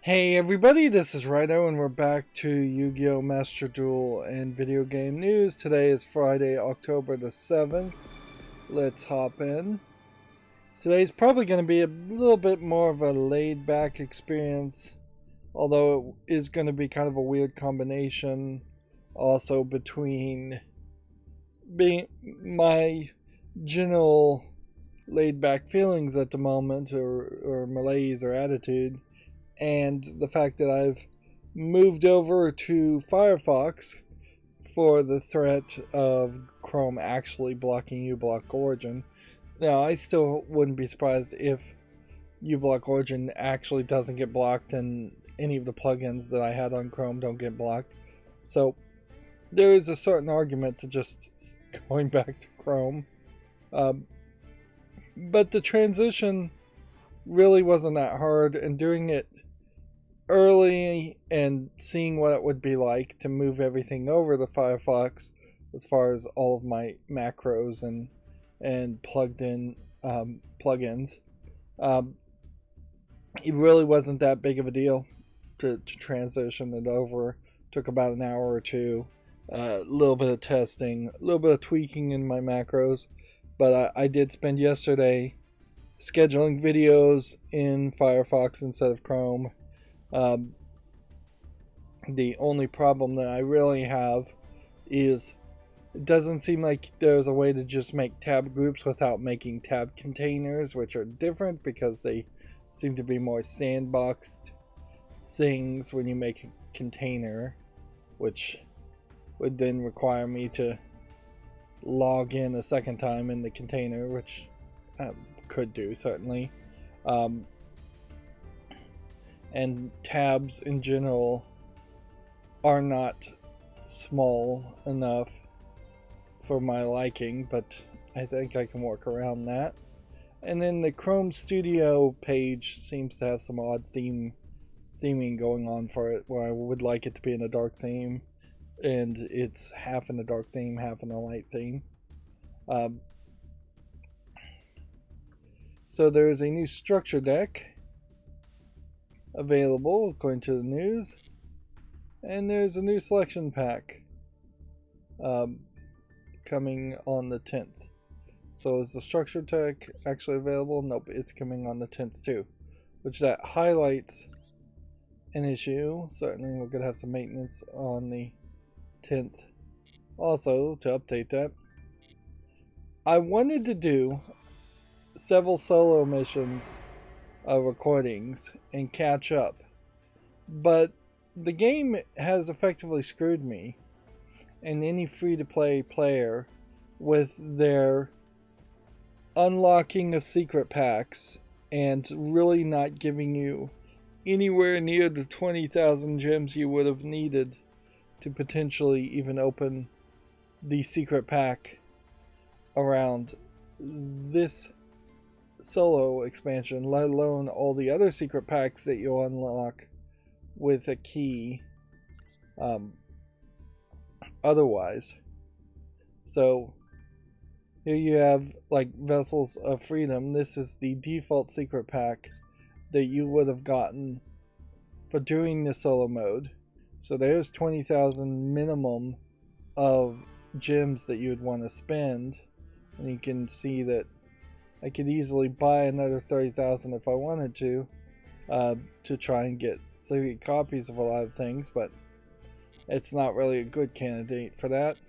Hey everybody, this is Rydo and we're back to Yu-Gi-Oh! Master Duel and video game news. Today is Friday, October the 7th. Let's hop in. Today's probably going to be a little bit more of a laid-back experience, although it is going to be kind of a weird combination also between being my general laid-back feelings at the moment or malaise or attitude, and the fact that I've moved over to Firefox for the threat of Chrome actually blocking uBlock Origin. Now, I still wouldn't be surprised if uBlock Origin actually doesn't get blocked and any of the plugins that I had on Chrome don't get blocked. So, there is a certain argument to just going back to Chrome. But the transition really wasn't that hard, and doing it early and seeing what it would be like to move everything over to Firefox as far as all of my macros and plugged in plugins, it really wasn't that big of a deal to transition it over. Took about an hour or two, a little bit of testing, a little bit of tweaking in my macros, but I did spend yesterday scheduling videos in Firefox instead of Chrome. The only problem that I really have is it doesn't seem like there's a way to just make tab groups without making tab containers, which are different because they seem to be more sandboxed things when you make a container, which would then require me to log in a second time in the container, which I could do certainly. And tabs in general are not small enough for my liking, but I think I can work around that. And then the Chrome Studio page seems to have some odd theming going on for it, where I would like it to be in a dark theme, and it's half in a dark theme, half in a light theme. So there's a new structure deck available according to the news, and there's a new selection pack coming on the 10th. So is the structure deck actually available? Nope, it's coming on the 10th too, which that highlights an issue. Certainly we're going to have some maintenance on the 10th. Also, to update that, I wanted to do several solo missions recordings and catch up, but the game has effectively screwed me and any free-to-play player with their unlocking of secret packs and really not giving you anywhere near the 20,000 gems you would have needed to potentially even open the secret pack around this solo expansion, let alone all the other secret packs that you'll unlock with a key otherwise. So here you have like Vessels of Freedom. This is the default secret pack that you would have gotten for doing the solo mode. So there's 20,000 minimum of gems that you would want to spend, and you can see that I could easily buy another 30,000 if I wanted to try and get 3 copies of a lot of things, but it's not really a good candidate for that.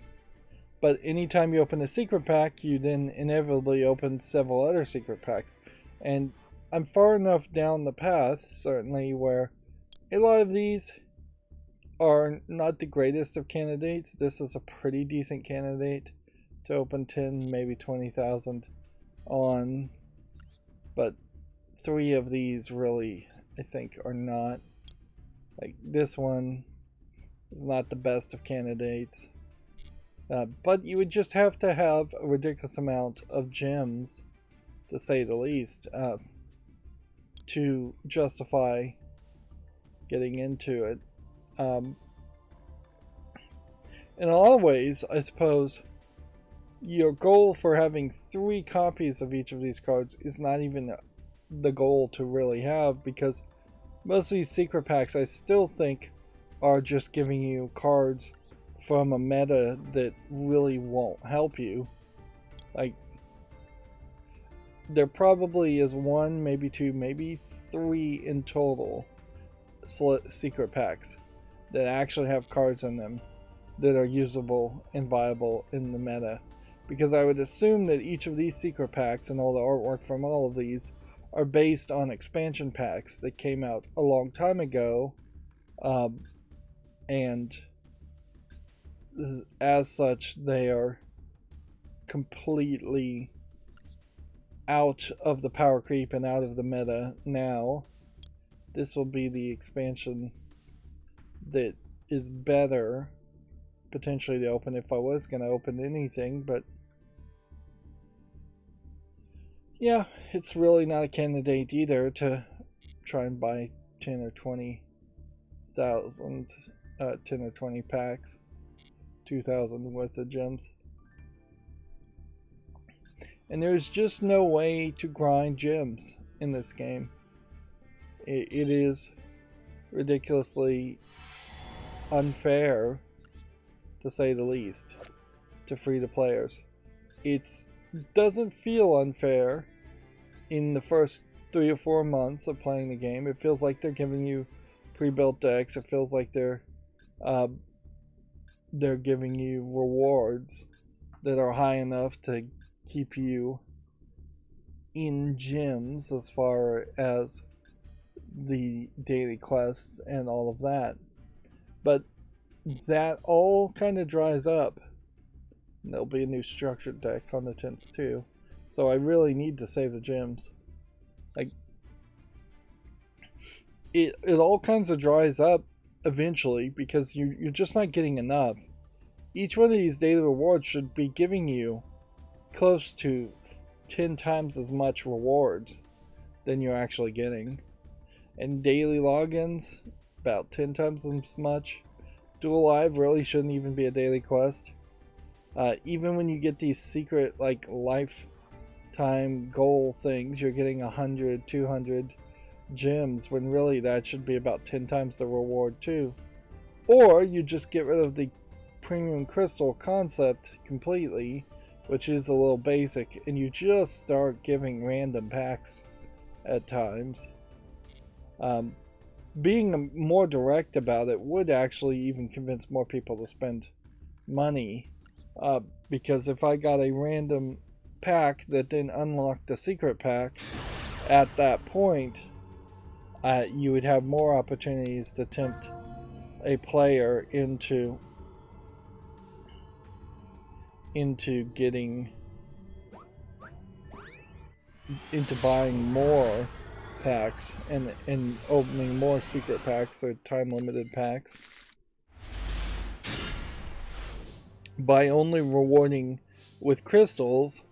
But anytime you open a secret pack, you then inevitably open several other secret packs. And I'm far enough down the path, certainly, where a lot of these are not the greatest of candidates. This is a pretty decent candidate to open 10, maybe 20,000 on, but 3 of these really, I think, are not. Like this one is not the best of candidates, but you would just have to have a ridiculous amount of gems, to say the least, to justify getting into it. In a lot of ways, I suppose your goal for having 3 copies of each of these cards is not even the goal to really have, because most of these secret packs I still think are just giving you cards from a meta that really won't help you. Like, there probably is one, maybe two, maybe three in total secret packs that actually have cards in them that are usable and viable in the meta. Because I would assume that each of these secret packs and all the artwork from all of these are based on expansion packs that came out a long time ago, and as such they are completely out of the power creep and out of the meta now. This will be the expansion that is better potentially to open if I was going to open anything, but yeah, it's really not a candidate either to try and buy 10 or 20,000, 10 or 20 packs, 2,000 worth of gems. And there's just no way to grind gems in this game. It is ridiculously unfair, to say the least, to free-to-players. It doesn't feel unfair in the first 3 or 4 months of playing the game. It feels like they're giving you pre-built decks. It feels like they're giving you rewards that are high enough to keep you in gyms as far as the daily quests and all of that. But that all kind of dries up. And there'll be a new structured deck on the 10th too. So I really need to save the gems. Like, it all kinds of dries up eventually because you're just not getting enough. Each one of these daily rewards should be giving you close to 10 times as much rewards than you're actually getting. And daily logins, about 10 times as much. Duel Live really shouldn't even be a daily quest. Even when you get these secret, like, lifetime goal things, you're getting 100, 200 gems, when really that should be about 10 times the reward too. Or you just get rid of the premium crystal concept completely, which is a little basic, and you just start giving random packs at times. Being more direct about it would actually even convince more people to spend money, because if I got a random pack that then unlocked a secret pack at that point, you would have more opportunities to tempt a player into buying more packs and opening more secret packs or time limited packs. By only rewarding with crystals,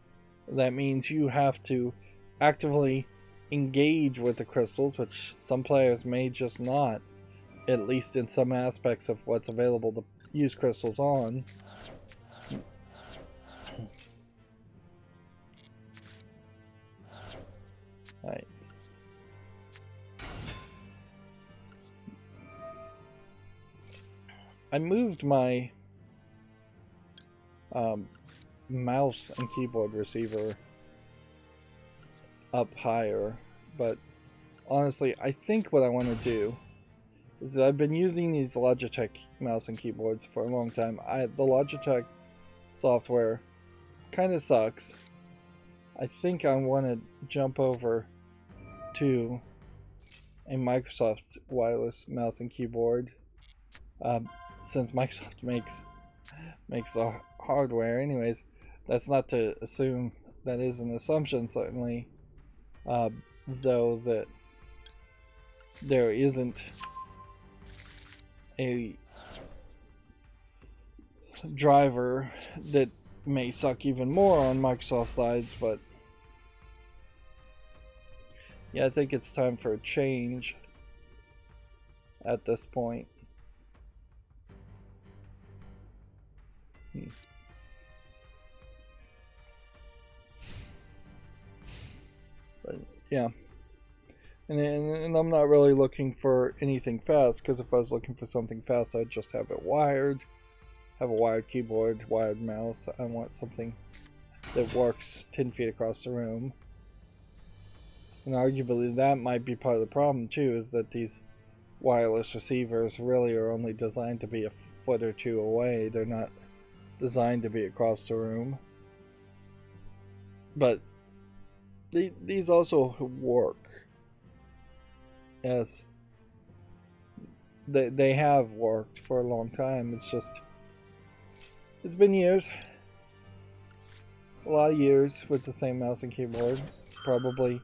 that means you have to actively engage with the crystals, which some players may just not, at least in some aspects of what's available to use crystals on. Right. I moved my mouse and keyboard receiver up higher, but honestly, I think what I want to do is that I've been using these Logitech mouse and keyboards for a long time. The Logitech software kind of sucks. I think I want to jump over to a Microsoft wireless mouse and keyboard, since Microsoft makes the hardware. Anyways, that's not to assume, that is an assumption certainly, though, that there isn't a driver that may suck even more on Microsoft side. But yeah, I think it's time for a change at this point. But yeah, And I'm not really looking for anything fast, because if I was looking for something fast, I'd just have it wired. Have a wired keyboard, wired mouse. I want something that works 10 feet across the room. And arguably that might be part of the problem too, is that these wireless receivers really are only designed to be a foot or two away. They're not designed to be across the room. But these also work. Yes, they have worked for a long time. It's just, it's been years, a lot of years with the same mouse and keyboard. Probably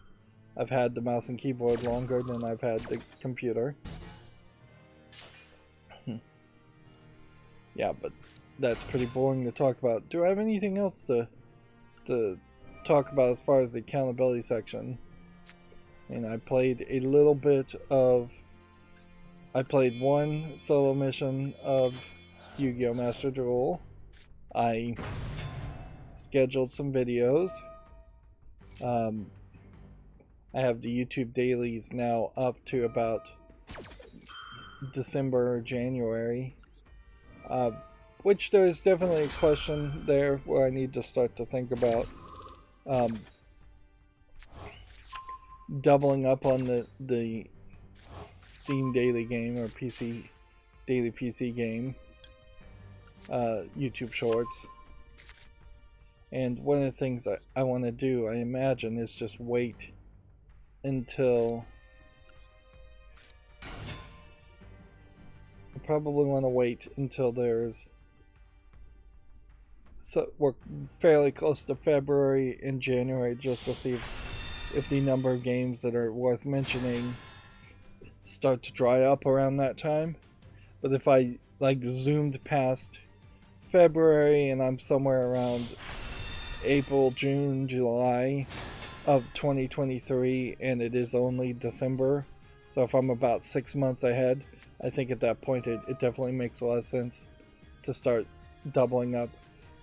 I've had the mouse and keyboard longer than I've had the computer. Yeah, but that's pretty boring to talk about. Do I have anything else to talk about as far as the accountability section? And I played a little bit of... I played one solo mission of Yu-Gi-Oh! Master Duel. I scheduled some videos. I have the YouTube dailies now up to about December or January. Which there's definitely a question there where I need to start to think about doubling up on the Steam daily game or daily PC game, YouTube Shorts. And one of the things I want to do, I imagine, is just wait until... I probably want to wait until there's... So we're fairly close to February and January, just to see if the number of games that are worth mentioning start to dry up around that time. But if I like zoomed past February and I'm somewhere around April, June, July of 2023 and it is only December, so if I'm about 6 months ahead, I think at that point it definitely makes a lot of sense to start doubling up.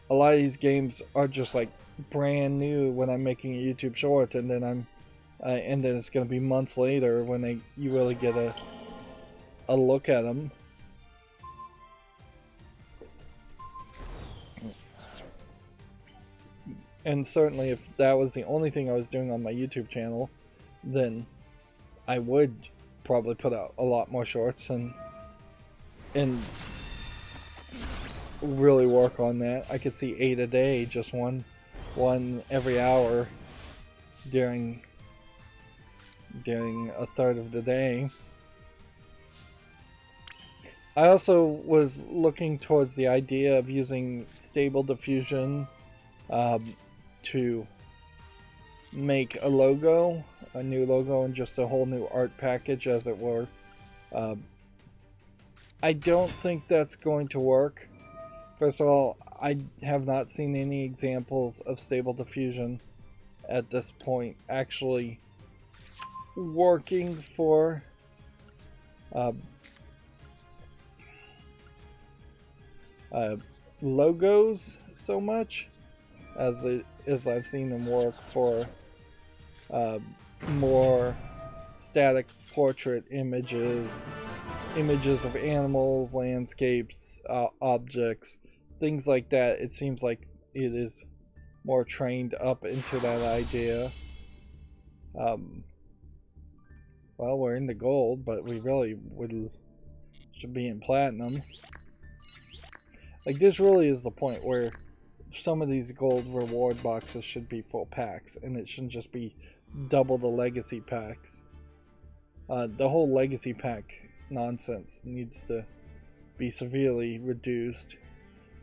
A lot of these games are just like brand new when I'm making a YouTube short, and then and then it's going to be months later when you really get a look at them. And certainly if that was the only thing I was doing on my YouTube channel, then I would probably put out a lot more shorts and really work on that. I could see 8 a day, just one every hour during a third of the day. I also was looking towards the idea of using Stable Diffusion to make a logo, a new logo, and just a whole new art package, as it were. I don't think that's going to work. First of all, I have not seen any examples of Stable Diffusion at this point actually working for logos so much as I've seen them work for more static portrait images of animals, landscapes, objects, things like that. It seems like it is more trained up into that idea. Well, we're in the gold, but we really should be in platinum. Like, this really is the point where some of these gold reward boxes should be full packs, and it shouldn't just be double the legacy packs. The whole legacy pack nonsense needs to be severely reduced,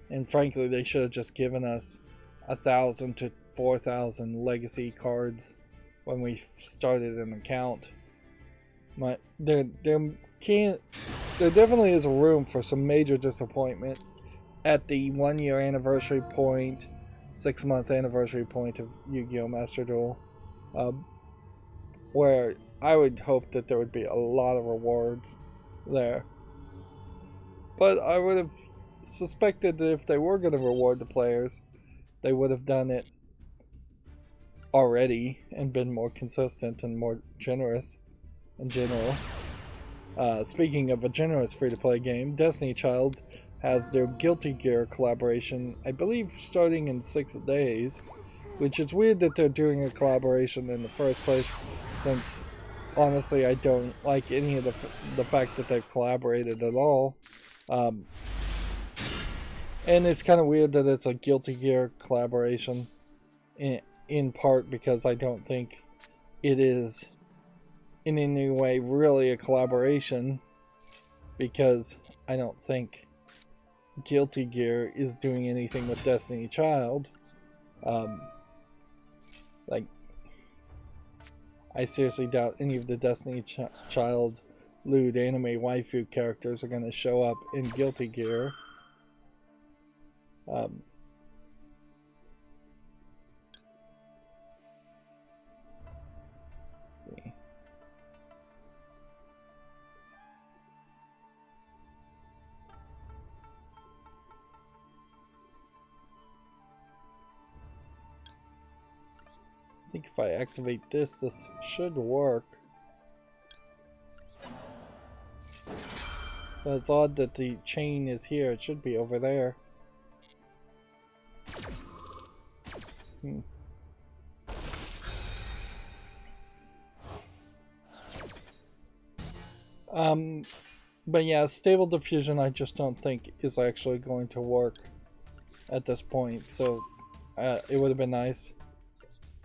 and frankly they should have just given us 1,000 to 4,000 legacy cards when we started an account. There definitely is room for some major disappointment at the 1 year anniversary point, 6 month anniversary point of Yu-Gi-Oh! Master Duel, where I would hope that there would be a lot of rewards there. But I would have suspected that if they were going to reward the players, they would have done it already and been more consistent and more generous. in general. Speaking of a generous free-to-play game, Destiny Child has their Guilty Gear collaboration, I believe starting in 6 days, which is weird that they're doing a collaboration in the first place, since honestly I don't like any of the fact that they've collaborated at all. And it's kind of weird that it's a Guilty Gear collaboration, in part because I don't think it is in any way really a collaboration, because I don't think Guilty Gear is doing anything with Destiny Child. Like, I seriously doubt any of the Destiny Child lewd anime waifu characters are going to show up in Guilty Gear. Let's see. I think if I activate this, this should work. But it's odd that the chain is here. It should be over there. But yeah, Stable Diffusion I just don't think is actually going to work at this point. So it would have been nice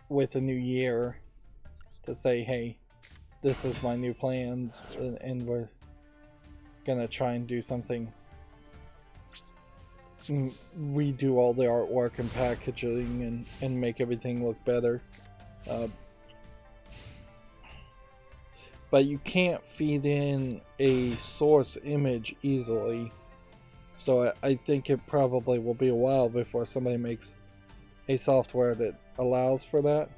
with a new year to say, hey, this is my new plans, and we're gonna try and do something, redo all the artwork and packaging and make everything look better. But you can't feed in a source image easily, so I think it probably will be a while before somebody makes a software that allows for that.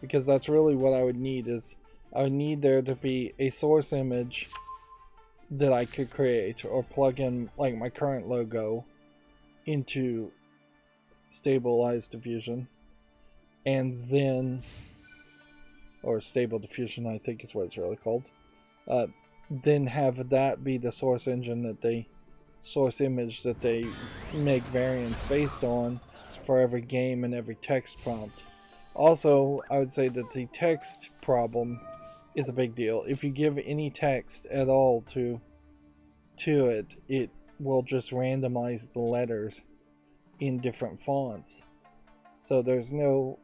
Because that's really what I would need, is I would need there to be a source image that I could create or plug in, like my current logo, into Stabilized Diffusion, and then, or Stable Diffusion I think is what it's really called, then have that be the source engine that they, source image that they make variants based on for every game and every text prompt. Also, I would say that the text problem is a big deal. If you give any text at all to it, it will just randomize the letters in different fonts. So there's no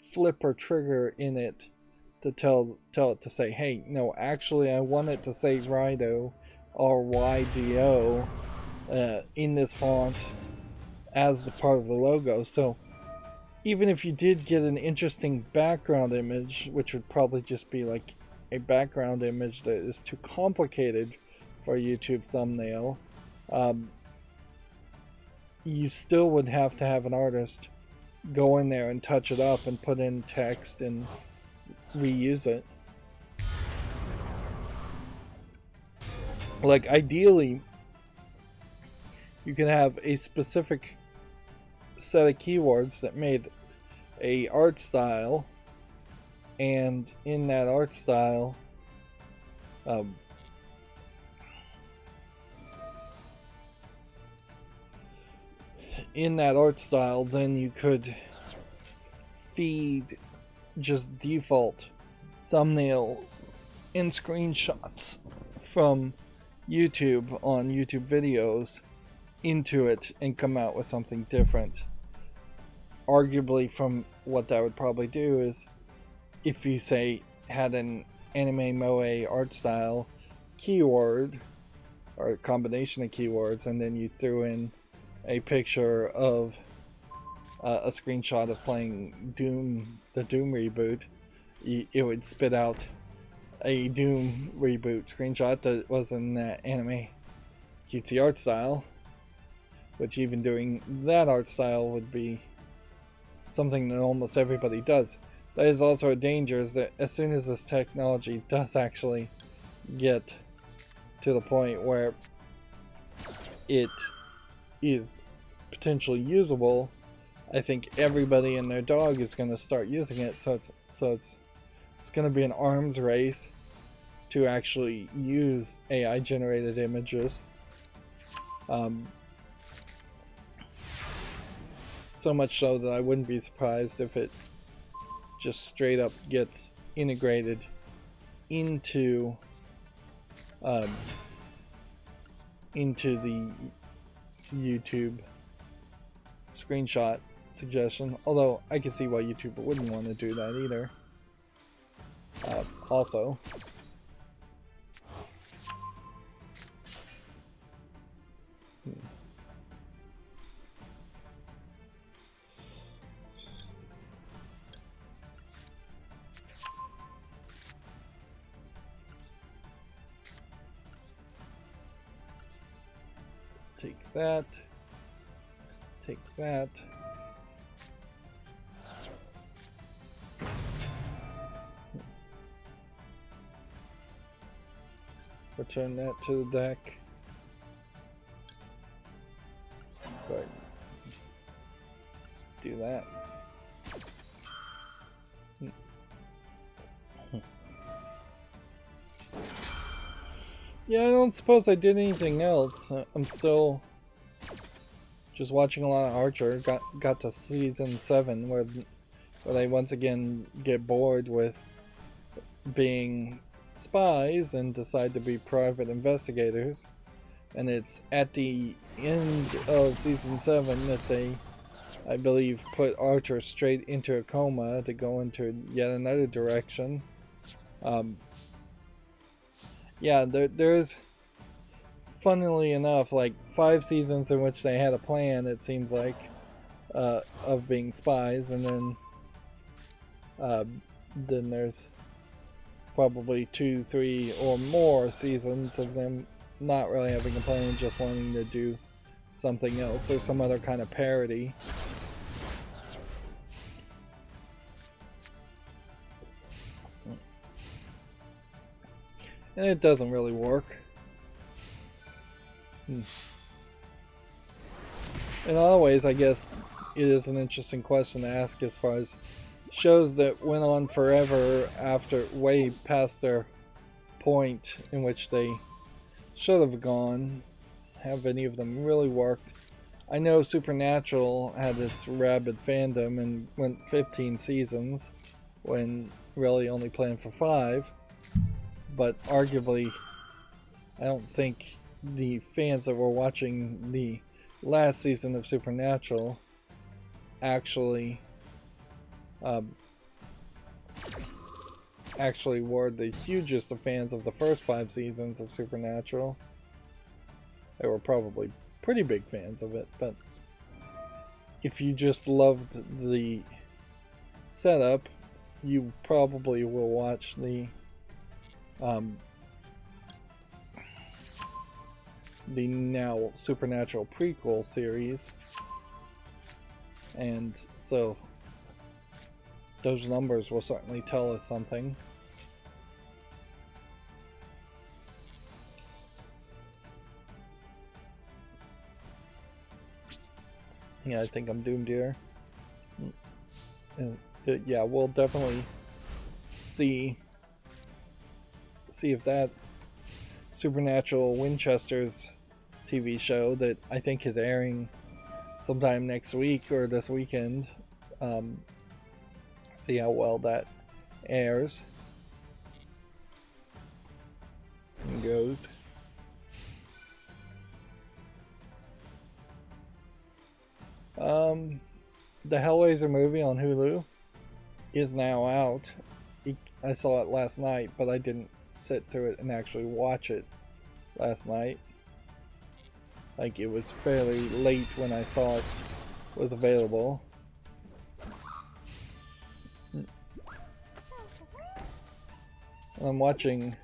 flip or trigger in it to tell it to say, hey, no, actually I want it to say Rydo or YDO in this font as the part of the logo. So even if you did get an interesting background image, which would probably just be like a background image that is too complicated for a YouTube thumbnail, you still would have to have an artist go in there and touch it up and put in text and reuse it. Like, ideally, you can have a specific set of keywords that made a art style, and in that art style, then you could feed just default thumbnails and screenshots from YouTube on YouTube videos into it and come out with something different. Arguably, from what that would probably do is, if you say had an anime moe art style keyword or a combination of keywords, and then you threw in a picture of a screenshot of playing Doom, the Doom reboot, it would spit out a Doom reboot screenshot that was in that anime cutesy art style, which even doing that art style would be something that almost everybody does. That is also a danger, is that as soon as this technology does actually get to the point where it is potentially usable, I think everybody and their dog is going to start using it. So it's going to be an arms race to actually use AI generated images. So much so that I wouldn't be surprised if it just straight up gets integrated into the YouTube screenshot suggestion. Although I can see why YouTube wouldn't want to do that either. Also, take that. Take that. Return that to the deck. Go ahead. Do that. Yeah, I don't suppose I did anything else. I'm still just watching a lot of Archer. Got to season 7 where they once again get bored with being spies and decide to be private investigators. And it's at the end of season 7 that they, I believe, put Archer straight into a coma to go into yet another direction. Yeah, there's, funnily enough, like 5 seasons in which they had a plan, it seems like, of being spies, and then there's probably 2, 3, or more seasons of them not really having a plan, just wanting to do something else or some other kind of parody. And it doesn't really work. In other ways, I guess it is an interesting question to ask as far as shows that went on forever after, way past their point in which they should have gone. Have any of them really worked? I know Supernatural had its rabid fandom and went 15 seasons when really only planned for 5. But arguably, I don't think the fans that were watching the last season of Supernatural actually were the hugest of fans of the first 5 seasons of Supernatural. They were probably pretty big fans of it, but if you just loved the setup, you probably will watch the now Supernatural prequel series, and so those numbers will certainly tell us something. Yeah, I think I'm doomed here. Yeah, we'll definitely see if that Supernatural Winchester's TV show that I think is airing sometime next week or this weekend, see how well that airs and goes. The Hellraiser movie on Hulu is now out. I saw it last night, but I didn't sit through it and actually watch it last night. Like, it was fairly late when I saw it was available. I'm watching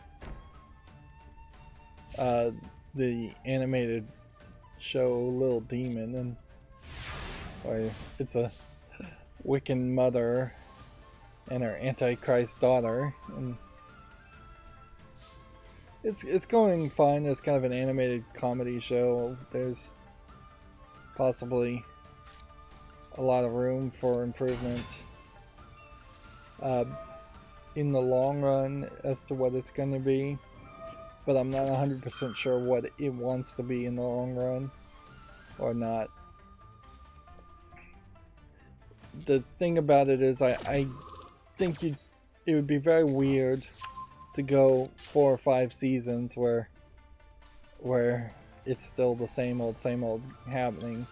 the animated show Little Demon, and it's a Wiccan mother and her Antichrist daughter, and it's going fine. It's kind of an animated comedy show. There's possibly a lot of room for improvement in the long run as to what it's going to be, but I'm not 100% sure what it wants to be in the long run or not. The thing about it is I think it would be very weird to go 4 or 5 seasons where it's still the same old happening.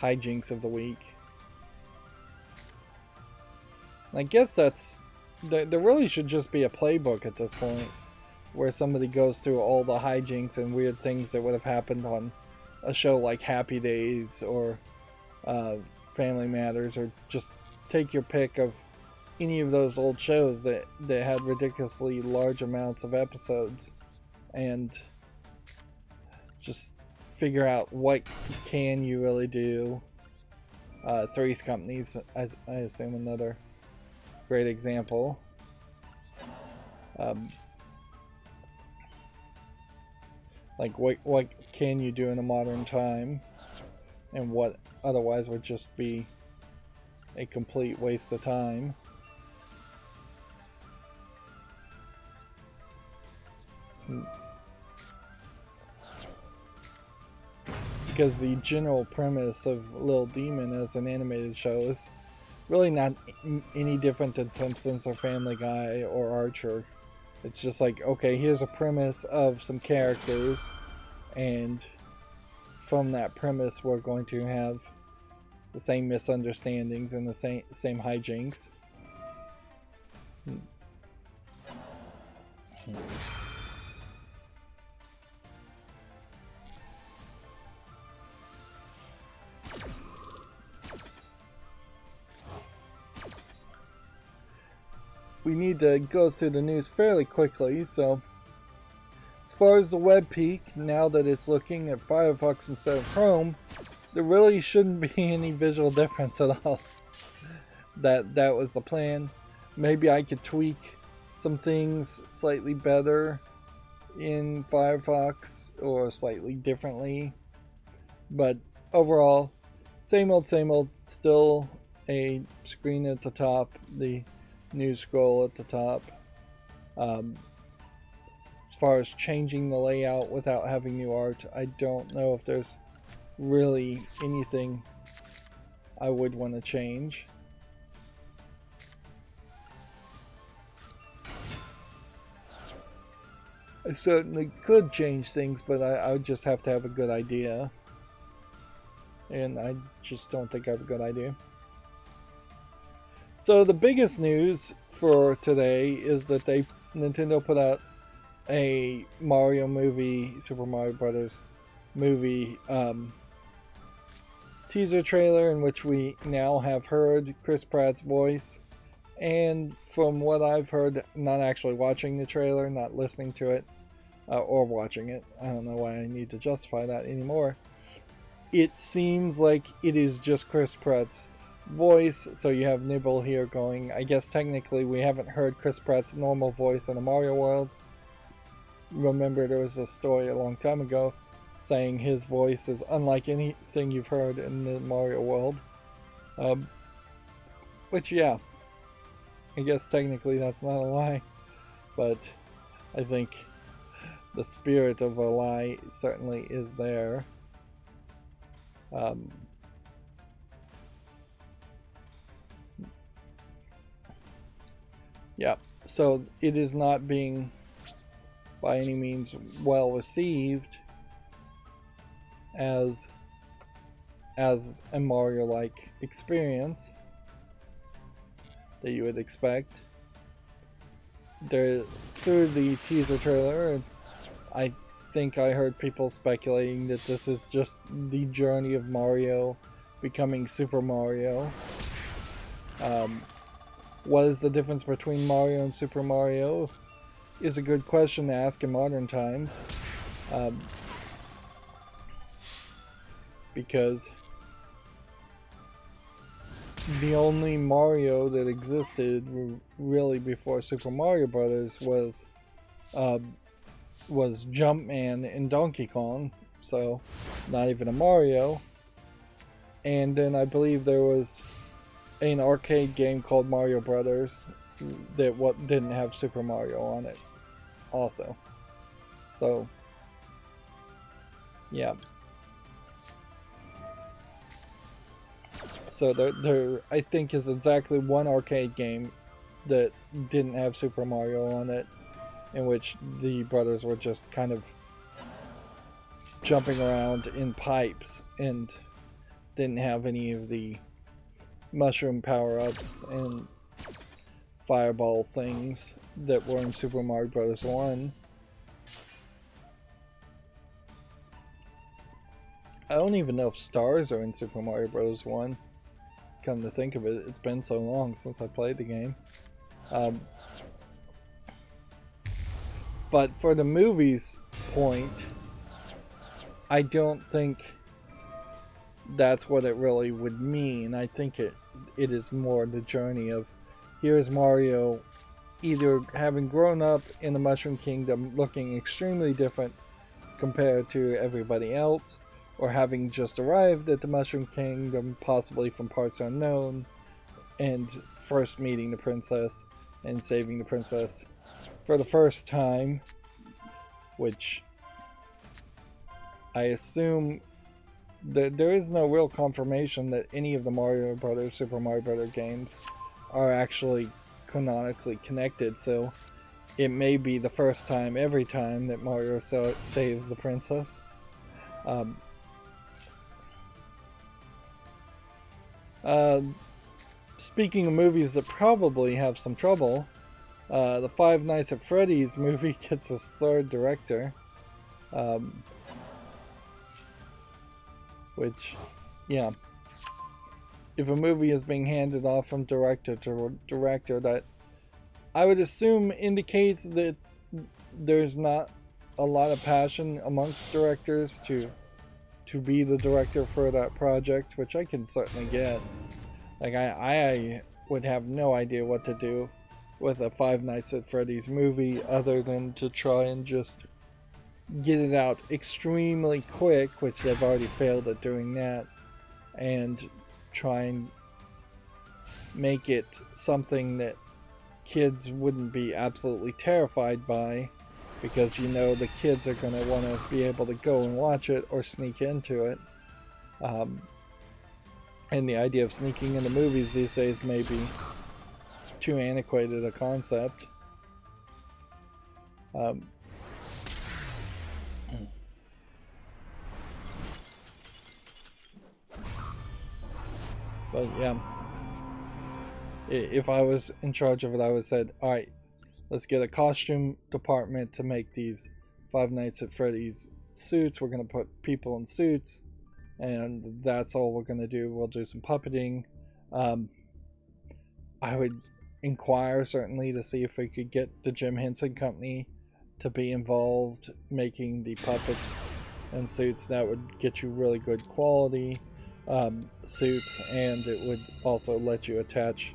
Hijinks of the week. I guess there really should just be a playbook at this point where somebody goes through all the hijinks and weird things that would have happened on a show like Happy Days or Family Matters, or just take your pick of any of those old shows that had ridiculously large amounts of episodes and just figure out what can you really do. Three's Company's, I assume, another great example. Like what can you do in a modern time, and what otherwise would just be a complete waste of time. Because the general premise of Little Demon as an animated show is really not any different than Simpsons or Family Guy or Archer. It's just like, okay, here's a premise of some characters, and from that premise we're going to have the same misunderstandings and the same hijinks. We need to go through the news fairly quickly, so as far as the web peak, now that it's looking at Firefox instead of Chrome, there really shouldn't be any visual difference at all. That was the plan. Maybe I could tweak some things slightly better in Firefox or slightly differently, but overall, same old, still a screen at the top, the news scroll at the top. As far as changing the layout without having new art, I don't know if there's really anything I would want to change. I certainly could change things, but I would just have to have a good idea. And I just don't think I have a good idea. So the biggest news for today is that Nintendo put out a Mario movie, Super Mario Brothers movie teaser trailer, in which we now have heard Chris Pratt's voice. And from what I've heard, not actually watching the trailer, not listening to it, or watching it, I don't know why I need to justify that anymore. It seems like it is just Chris Pratt's voice, so you have Nibble here going, I guess technically we haven't heard Chris Pratt's normal voice in a Mario world. Remember, there was a story a long time ago saying his voice is unlike anything you've heard in the Mario world. Which, yeah, I guess technically that's not a lie, but I think the spirit of a lie certainly is there. Yeah, so it is not being by any means well received as a Mario-like experience that you would expect. Through the teaser trailer, I think I heard people speculating that this is just the journey of Mario becoming Super Mario. What is the difference between Mario and Super Mario is a good question to ask in modern times. Because the only Mario that existed really before Super Mario Brothers was Jumpman and Donkey Kong. so not even a Mario. And then I believe there was an arcade game called Mario Brothers that didn't have Super Mario on it also. So yeah. So there I think is exactly one arcade game that didn't have Super Mario on it, in which the brothers were just kind of jumping around in pipes and didn't have any of the mushroom power-ups and fireball things that were in Super Mario Bros. 1. I don't even know if stars are in Super Mario Bros. 1. Come to think of it, it's been so long since I played the game. But for the movie's point, I don't think that's what it really would mean. I think it is more the journey of, here's Mario either having grown up in the Mushroom Kingdom looking extremely different compared to everybody else, or having just arrived at the Mushroom Kingdom, possibly from parts unknown, and first meeting the princess and saving the princess for the first time, which I assume that there is no real confirmation that any of the Mario Brothers, Super Mario Brothers games are actually canonically connected, so it may be the first time every time that Mario saves the princess. Speaking of movies that probably have some trouble, the Five Nights at Freddy's movie gets its third director. Which, yeah. If a movie is being handed off from director to director, that I would assume indicates that there's not a lot of passion amongst directors to be the director for that project, which I can certainly get. Like, I would have no idea what to do with a Five Nights at Freddy's movie other than to try and just get it out extremely quick, which they've already failed at doing that, and try and make it something that kids wouldn't be absolutely terrified by, because you know the kids are going to want to be able to go and watch it or sneak into it. And the idea of sneaking into movies these days may be too antiquated a concept. But yeah, if I was in charge of it, I would have said, alright, let's get a costume department to make these Five Nights at Freddy's suits. We're going to put people in suits, and that's all we're going to do. We'll do some puppeting. I would inquire, certainly, to see if we could get the Jim Henson Company to be involved making the puppets and suits. That would get you really good quality suits, and it would also let you attach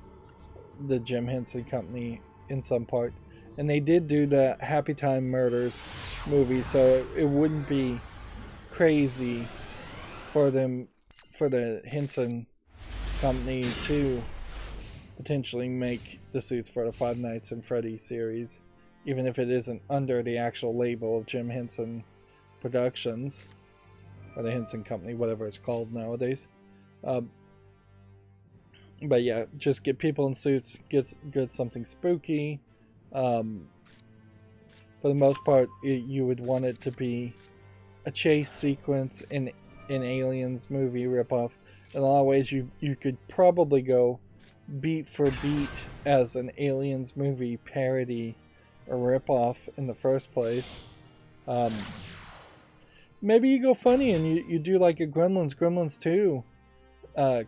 the Jim Henson Company in some part. And they did do the Happy Time Murders movie, so it wouldn't be crazy for the Henson Company to potentially make the suits for the Five Nights at Freddy's series, even if it isn't under the actual label of Jim Henson Productions, or the Henson Company, whatever it's called nowadays. But yeah, just get people in suits, get something spooky. For the most part, you would want it to be a chase sequence in an Aliens movie ripoff. In a lot of ways, you could probably go beat for beat as an Aliens movie parody or ripoff in the first place. Maybe you go funny and you do like a Gremlins 2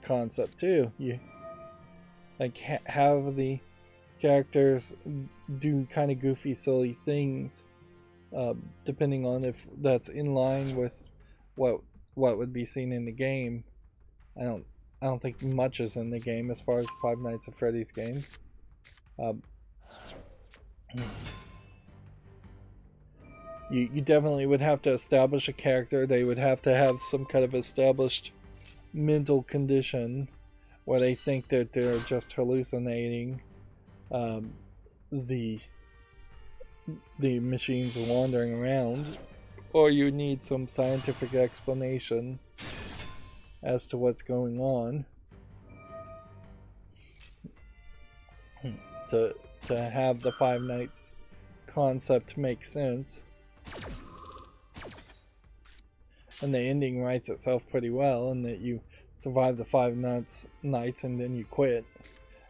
concept too. You like have the characters do kind of goofy, silly things, depending on if that's in line with what would be seen in the game. I don't think much is in the game as far as Five Nights at Freddy's games. you definitely would have to establish a character. They would have to have some kind of established mental condition where they think that they're just hallucinating. The machines wandering around, or you need some scientific explanation as to what's going on to have the Five Nights concept make sense. And the ending writes itself pretty well, in that you survive the Five Nights and then you quit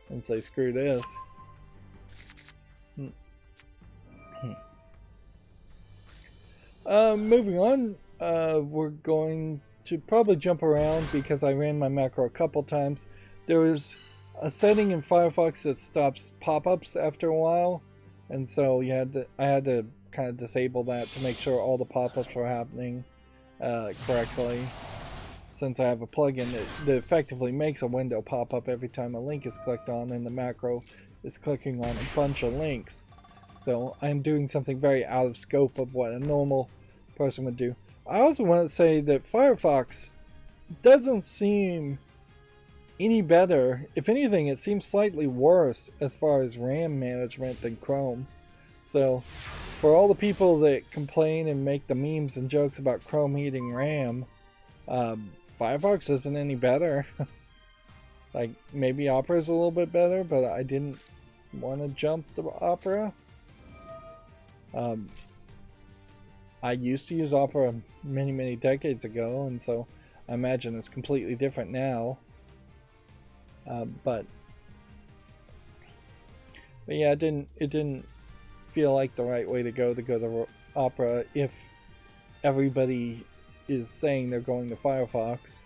and say screw this. Moving on, we're going to probably jump around because I ran my macro a couple times. There was a setting in Firefox that stops pop-ups after a while, and so I had to kind of disable that to make sure all the pop-ups were happening correctly. Since I have a plugin that effectively makes a window pop up every time a link is clicked on, and the macro is clicking on a bunch of links. So I'm doing something very out of scope of what a normal person would do. I also want to say that Firefox doesn't seem any better. If anything, it seems slightly worse as far as RAM management than Chrome. So for all the people that complain and make the memes and jokes about Chrome eating RAM, Firefox isn't any better. Like, maybe Opera's a little bit better, but I didn't want to jump to Opera. I used to use Opera many decades ago, and so I imagine it's completely different now. But yeah, it didn't feel like the right way to go to Opera if everybody is saying they're going to Firefox,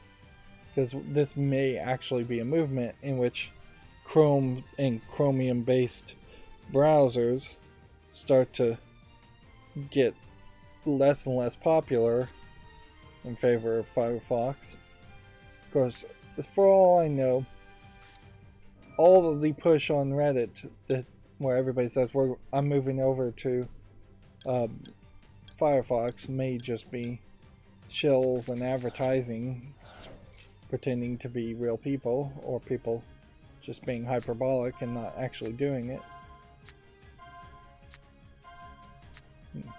because this may actually be a movement in which Chrome and Chromium based browsers start to get less and less popular in favor of Firefox. Of course, for all I know, all of the push on Reddit where everybody says I'm moving over to Firefox may just be shills and advertising pretending to be real people, or people just being hyperbolic and not actually doing it. Let's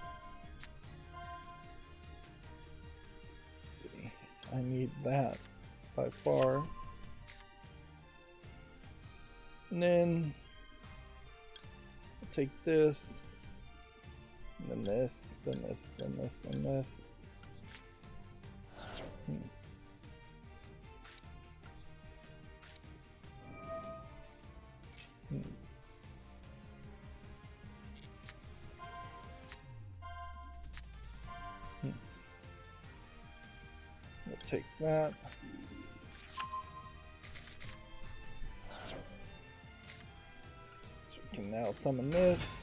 see, I need that by far. And then I'll take this, and then this, then this, then this, then this. We'll take that. So we can now summon this.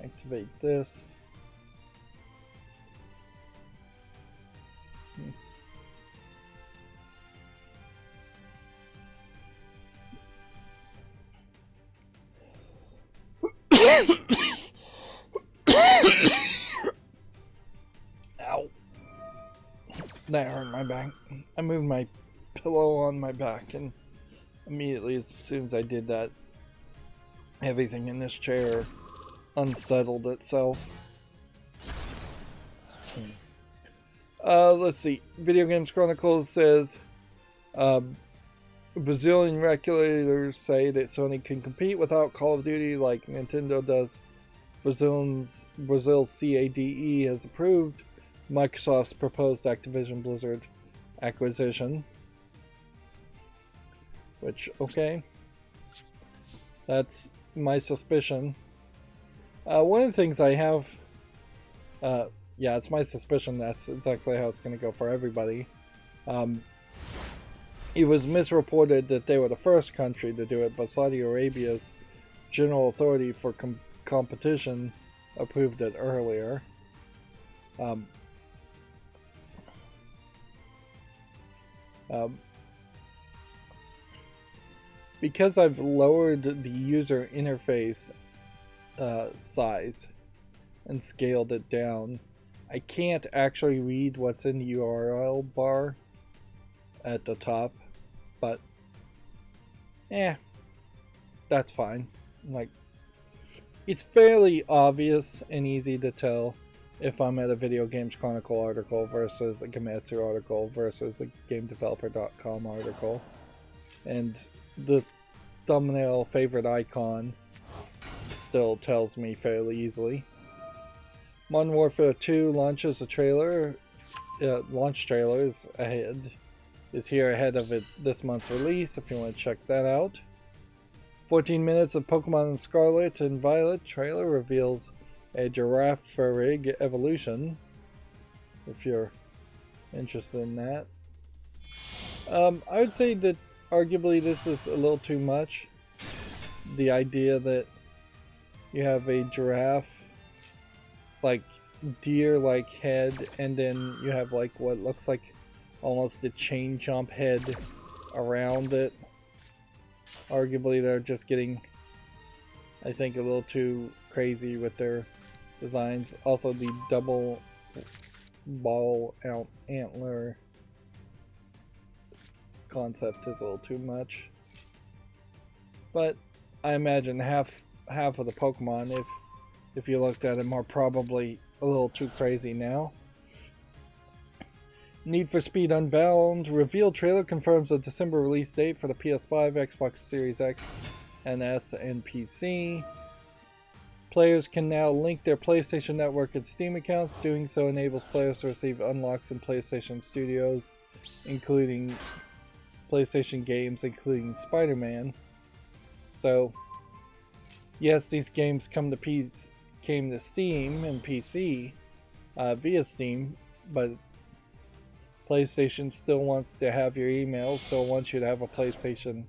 Activate this. Ow. That hurt my back. I moved my pillow on my back, and immediately as soon as I did that, everything in this chair unsettled itself. Let's see. Video Games Chronicles says Brazilian regulators say that Sony can compete without Call of Duty like Nintendo does. Brazil's CADE has approved Microsoft's proposed Activision Blizzard acquisition. Which, okay. That's my suspicion. One of the things I have... yeah, it's my suspicion that's exactly how it's going to go for everybody. It was misreported that they were the first country to do it, but Saudi Arabia's General Authority for Competition approved it earlier. Because I've lowered the user interface size and scaled it down. I can't actually read what's in the URL bar at the top, but that's fine. Like, it's fairly obvious and easy to tell if I'm at a Video Games Chronicle article versus a Gematsu article versus a GameDeveloper.com article. And the thumbnail favorite icon still tells me fairly easily. Modern Warfare 2 launches a trailer. Launch trailer is here ahead of this month's release if you want to check that out. 14 minutes of Pokemon Scarlet and Violet trailer reveals a Giraffe evolution, if you're interested in that. I would say that arguably this is a little too much. The idea that you have a giraffe, like deer-like head, and then you have like what looks like almost a chain jump head around it. Arguably they're just getting, I think, a little too crazy with their designs. Also, the double ball antler concept is a little too much. But I imagine half of the Pokemon, if you looked at them, are probably a little too crazy now. Need for Speed Unbound reveal trailer confirms a December release date for the PS5, Xbox Series X and S, and PC. Players can now link their PlayStation Network and Steam accounts. Doing so enables players to receive unlocks in PlayStation Studios, including PlayStation games, including Spider-Man. So, yes, these games came to Steam and PC via Steam, but PlayStation still wants to have your email, still wants you to have a PlayStation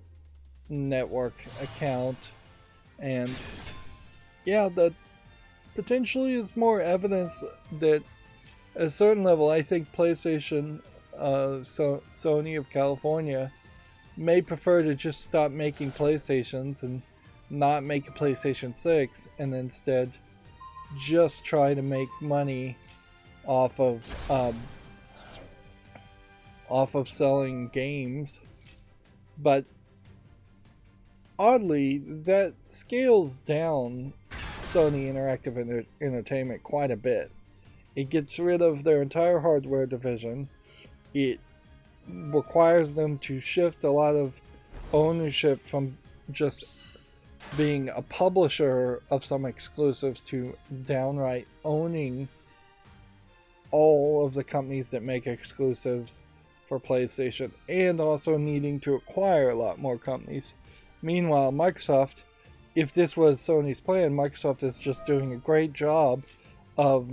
Network account, and yeah, that potentially is more evidence that at a certain level, I think PlayStation, Sony of California, may prefer to just stop making PlayStations and not make a PlayStation 6, and instead just try to make money off of selling games. But oddly, that scales down Sony Interactive Entertainment quite a bit. It gets rid of their entire hardware division. It requires them to shift a lot of ownership from just being a publisher of some exclusives to downright owning all of the companies that make exclusives for PlayStation, and also needing to acquire a lot more companies. Meanwhile, Microsoft, if this was Sony's plan, Microsoft is just doing a great job of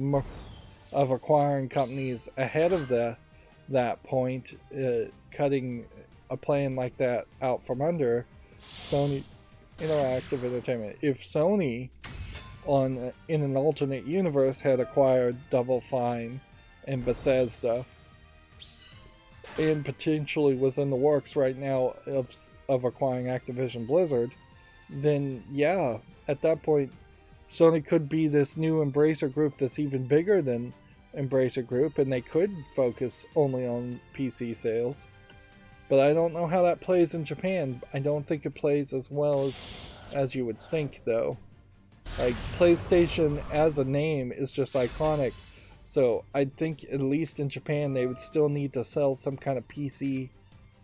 acquiring companies ahead of that point, cutting a plan like that out from under Sony Interactive Entertainment. If Sony, in an alternate universe, had acquired Double Fine and Bethesda, and potentially was in the works right now of acquiring Activision Blizzard, then yeah, at that point, Sony could be this new Embracer Group that's even bigger than Embracer Group, and they could focus only on PC sales. But I don't know how that plays in Japan. I don't think it plays as well as you would think, though. Like, PlayStation as a name is just iconic. So I think at least in Japan they would still need to sell some kind of PC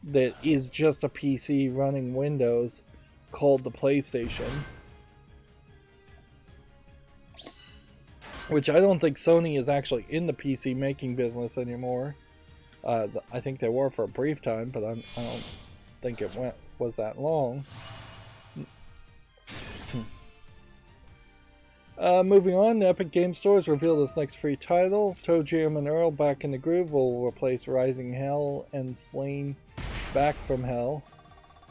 that is just a PC running Windows called the PlayStation. Which I don't think Sony is actually in the PC making business anymore. I think they were for a brief time, but I don't think it was that long. Moving on, Epic Game Store has revealed its next free title. ToeJam and Earl Back in the Groove will replace Rising Hell and Slain Back from Hell.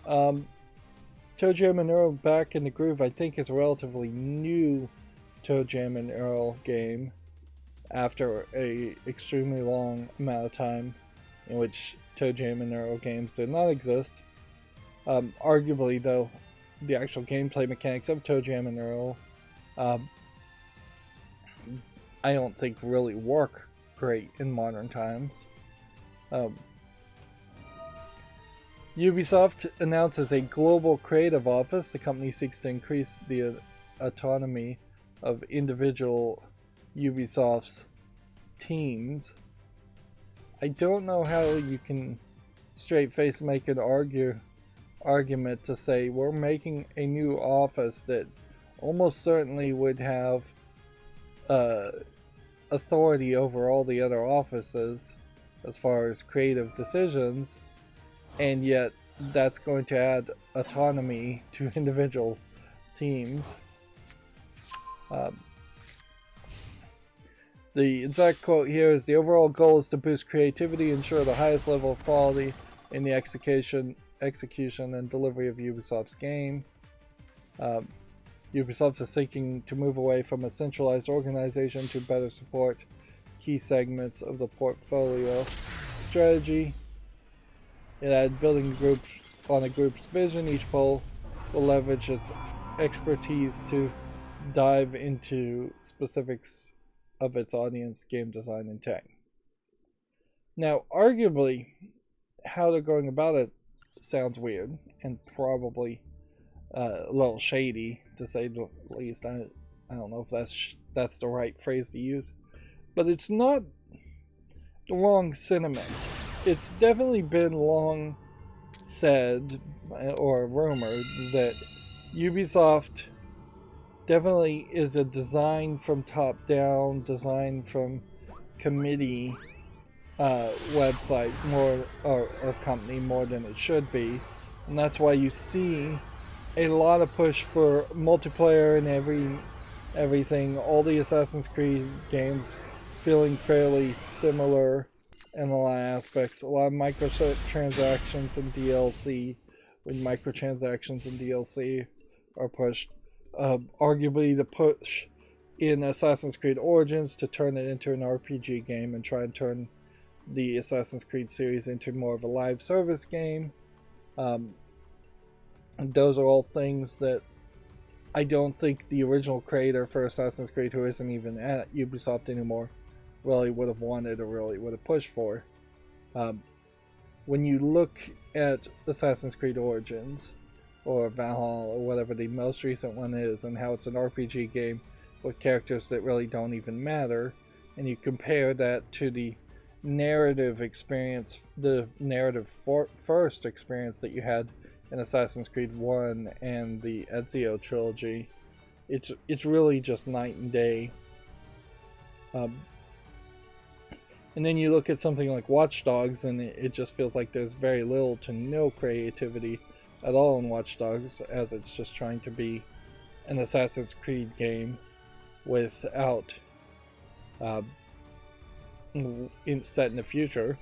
ToeJam and Earl Back in the Groove, I think, is a relatively new ToeJam and Earl game after a extremely long amount of time in which ToeJam and Earl games did not exist. Arguably, though, the actual gameplay mechanics of ToeJam and Earl um, I don't think really work great in modern times. Um, Ubisoft announces a global creative office. The company seeks to increase the autonomy of individual Ubisoft's teams. I don't know how you can straight face make an argument to say we're making a new office that almost certainly would have authority over all the other offices as far as creative decisions, and yet that's going to add autonomy to individual teams. The exact quote here is, the overall goal is to boost creativity, ensure the highest level of quality in the execution and delivery of Ubisoft's game. Ubisoft is seeking to move away from a centralized organization to better support key segments of the portfolio strategy. It added building the group on a group's vision. Each poll will leverage its expertise to dive into specifics of its audience, game design, and tech. Now, arguably, how they're going about it sounds weird and probably a little shady, to say the least. I don't know if that's the right phrase to use, but it's not the wrong sentiment. It's definitely been long said or rumored that Ubisoft definitely is a design from top down, design from committee website more or company more than it should be, and that's why you see a lot of push for multiplayer and everything. All the Assassin's Creed games feeling fairly similar in a lot of aspects. A lot of microtransactions and DLC, when microtransactions and DLC are pushed. Arguably the push in Assassin's Creed Origins to turn it into an RPG game and try and turn the Assassin's Creed series into more of a live service game. Those are all things that I don't think the original creator for Assassin's Creed, who isn't even at Ubisoft anymore, really would have wanted or really would have pushed for. When you look at Assassin's Creed Origins or Valhalla or whatever the most recent one is, and how it's an RPG game with characters that really don't even matter, and you compare that to the narrative experience, the narrative first experience that you had in Assassin's Creed 1 and the Ezio trilogy, it's really just night and day. And then you look at something like Watch Dogs, and it just feels like there's very little to no creativity at all in Watch Dogs, as it's just trying to be an Assassin's Creed game without set in the future.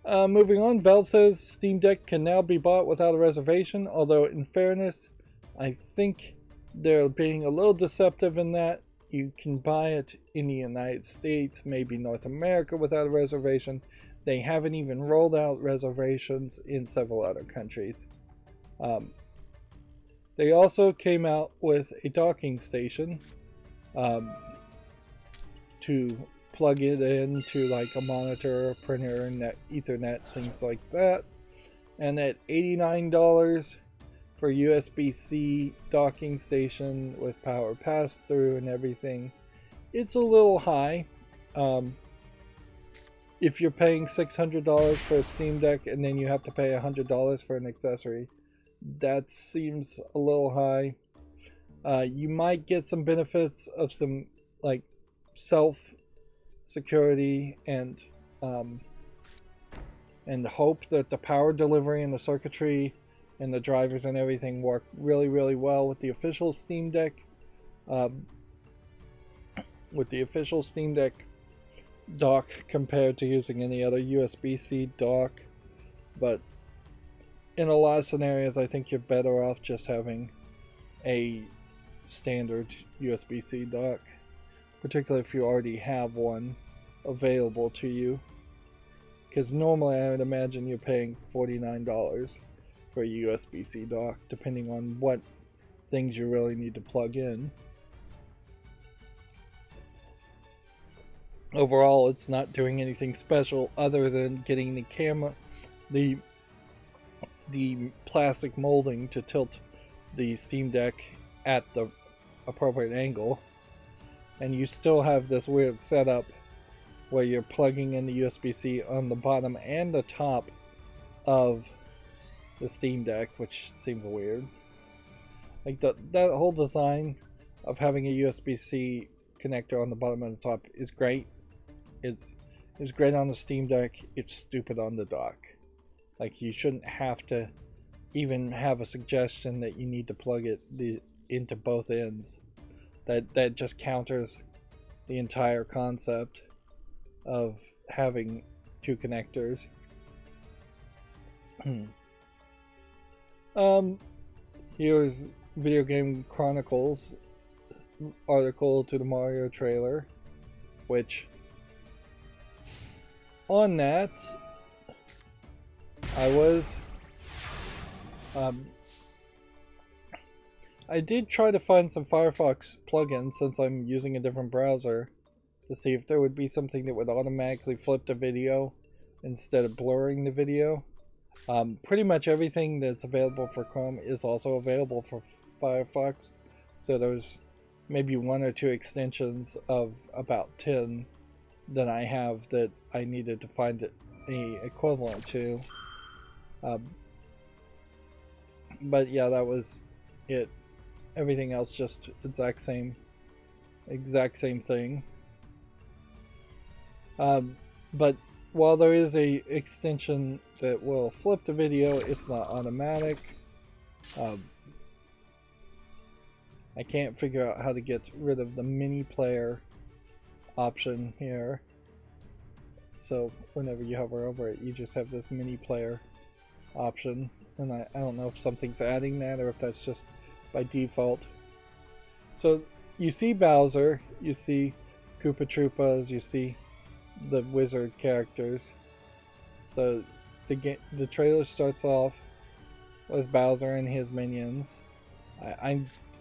Moving on, Valve says Steam Deck can now be bought without a reservation, although in fairness, I think they're being a little deceptive in that you can buy it in the United States, maybe North America, without a reservation. They haven't even rolled out reservations in several other countries. They also came out with a docking station to plug it into like a monitor, a printer, Ethernet, things like that. And at $89 for USB-C docking station with power pass-through and everything, it's a little high. If you're paying $600 for a Steam Deck and then you have to pay $100 for an accessory, that seems a little high. You might get some benefits of some like self-security and hope that the power delivery and the circuitry and the drivers and everything work really, really well with the official Steam Deck. With the official Steam Deck dock compared to using any other USB-C dock. But in a lot of scenarios, I think you're better off just having a standard USB-C dock, particularly if you already have one available to you. Because normally I would imagine you're paying $49 for a USB-C dock, depending on what things you really need to plug in. Overall, it's not doing anything special other than getting the camera, the plastic molding to tilt the Steam Deck at the appropriate angle. And you still have this weird setup where you're plugging in the USB-C on the bottom and the top of the Steam Deck, which seems weird. Like that whole design of having a USB-C connector on the bottom and the top is great. It's great on the Steam Deck. It's stupid on the dock. Like, you shouldn't have to even have a suggestion that you need to plug it into both ends. That just counters the entire concept of having two connectors. Here's Video Game Chronicles article to the Mario trailer, which on that I did try to find some Firefox plugins since I'm using a different browser to see if there would be something that would automatically flip the video instead of blurring the video. Pretty much everything that's available for Chrome is also available for Firefox, so there's maybe 1 or 2 extensions of about 10 that I have that I needed to find a equivalent to. But yeah, that was it. Everything else just exact same thing. But while there is a extension that will flip the video, it's not automatic. I can't figure out how to get rid of the mini player option here. So whenever you hover over it, you just have this mini player option, and I don't know if something's adding that or if that's just by default. So you see Bowser, you see Koopa Troopas, you see the wizard characters. So the trailer starts off with Bowser and his minions.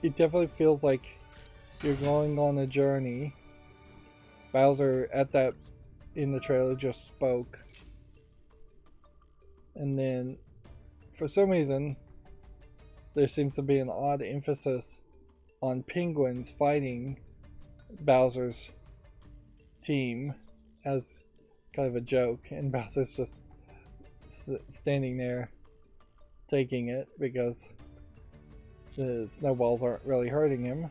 It definitely feels like you're going on a journey. Bowser in the trailer just spoke, and then for some reason there seems to be an odd emphasis on penguins fighting Bowser's team as kind of a joke, and Bowser's just standing there taking it because the snowballs aren't really hurting him.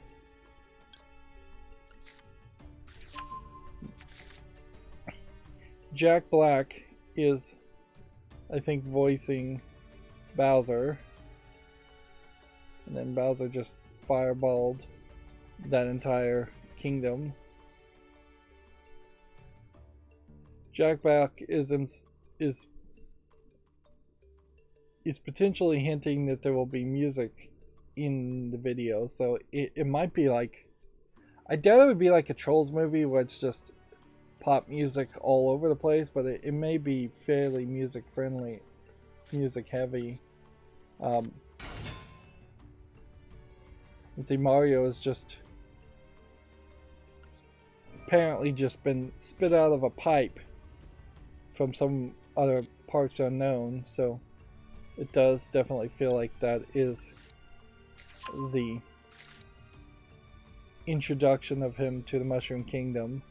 Jack Black is, I think, voicing Bowser, and then Bowser just fireballed that entire kingdom. Jack Black is potentially hinting that there will be music in the video, so it might be like, I doubt it would be like a Trolls movie where it's just pop music all over the place, but it may be fairly music friendly, music heavy. And see, Mario has just apparently just been spit out of a pipe from some other parts unknown, so it does definitely feel like that is the introduction of him to the Mushroom Kingdom.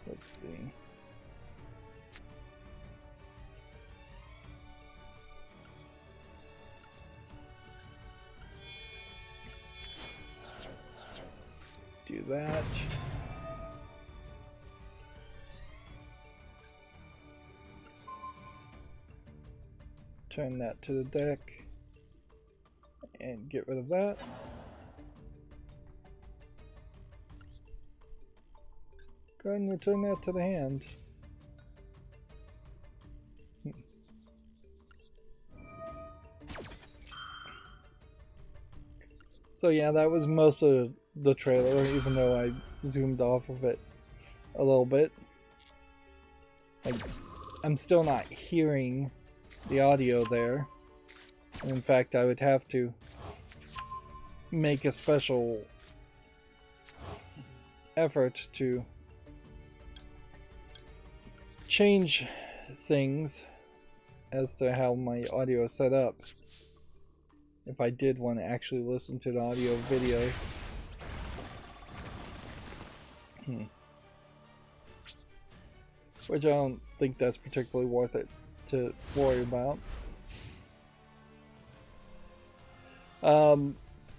Let's see. Do that. Turn that to the deck and get rid of that. Go ahead and return that to the hand. So yeah, that was most of the trailer, even though I zoomed off of it a little bit. Like, I'm still not hearing the audio there. In fact, I would have to make a special effort to change things as to how my audio is set up if I did want to actually listen to the audio videos. Which I don't think that's particularly worth it to worry about.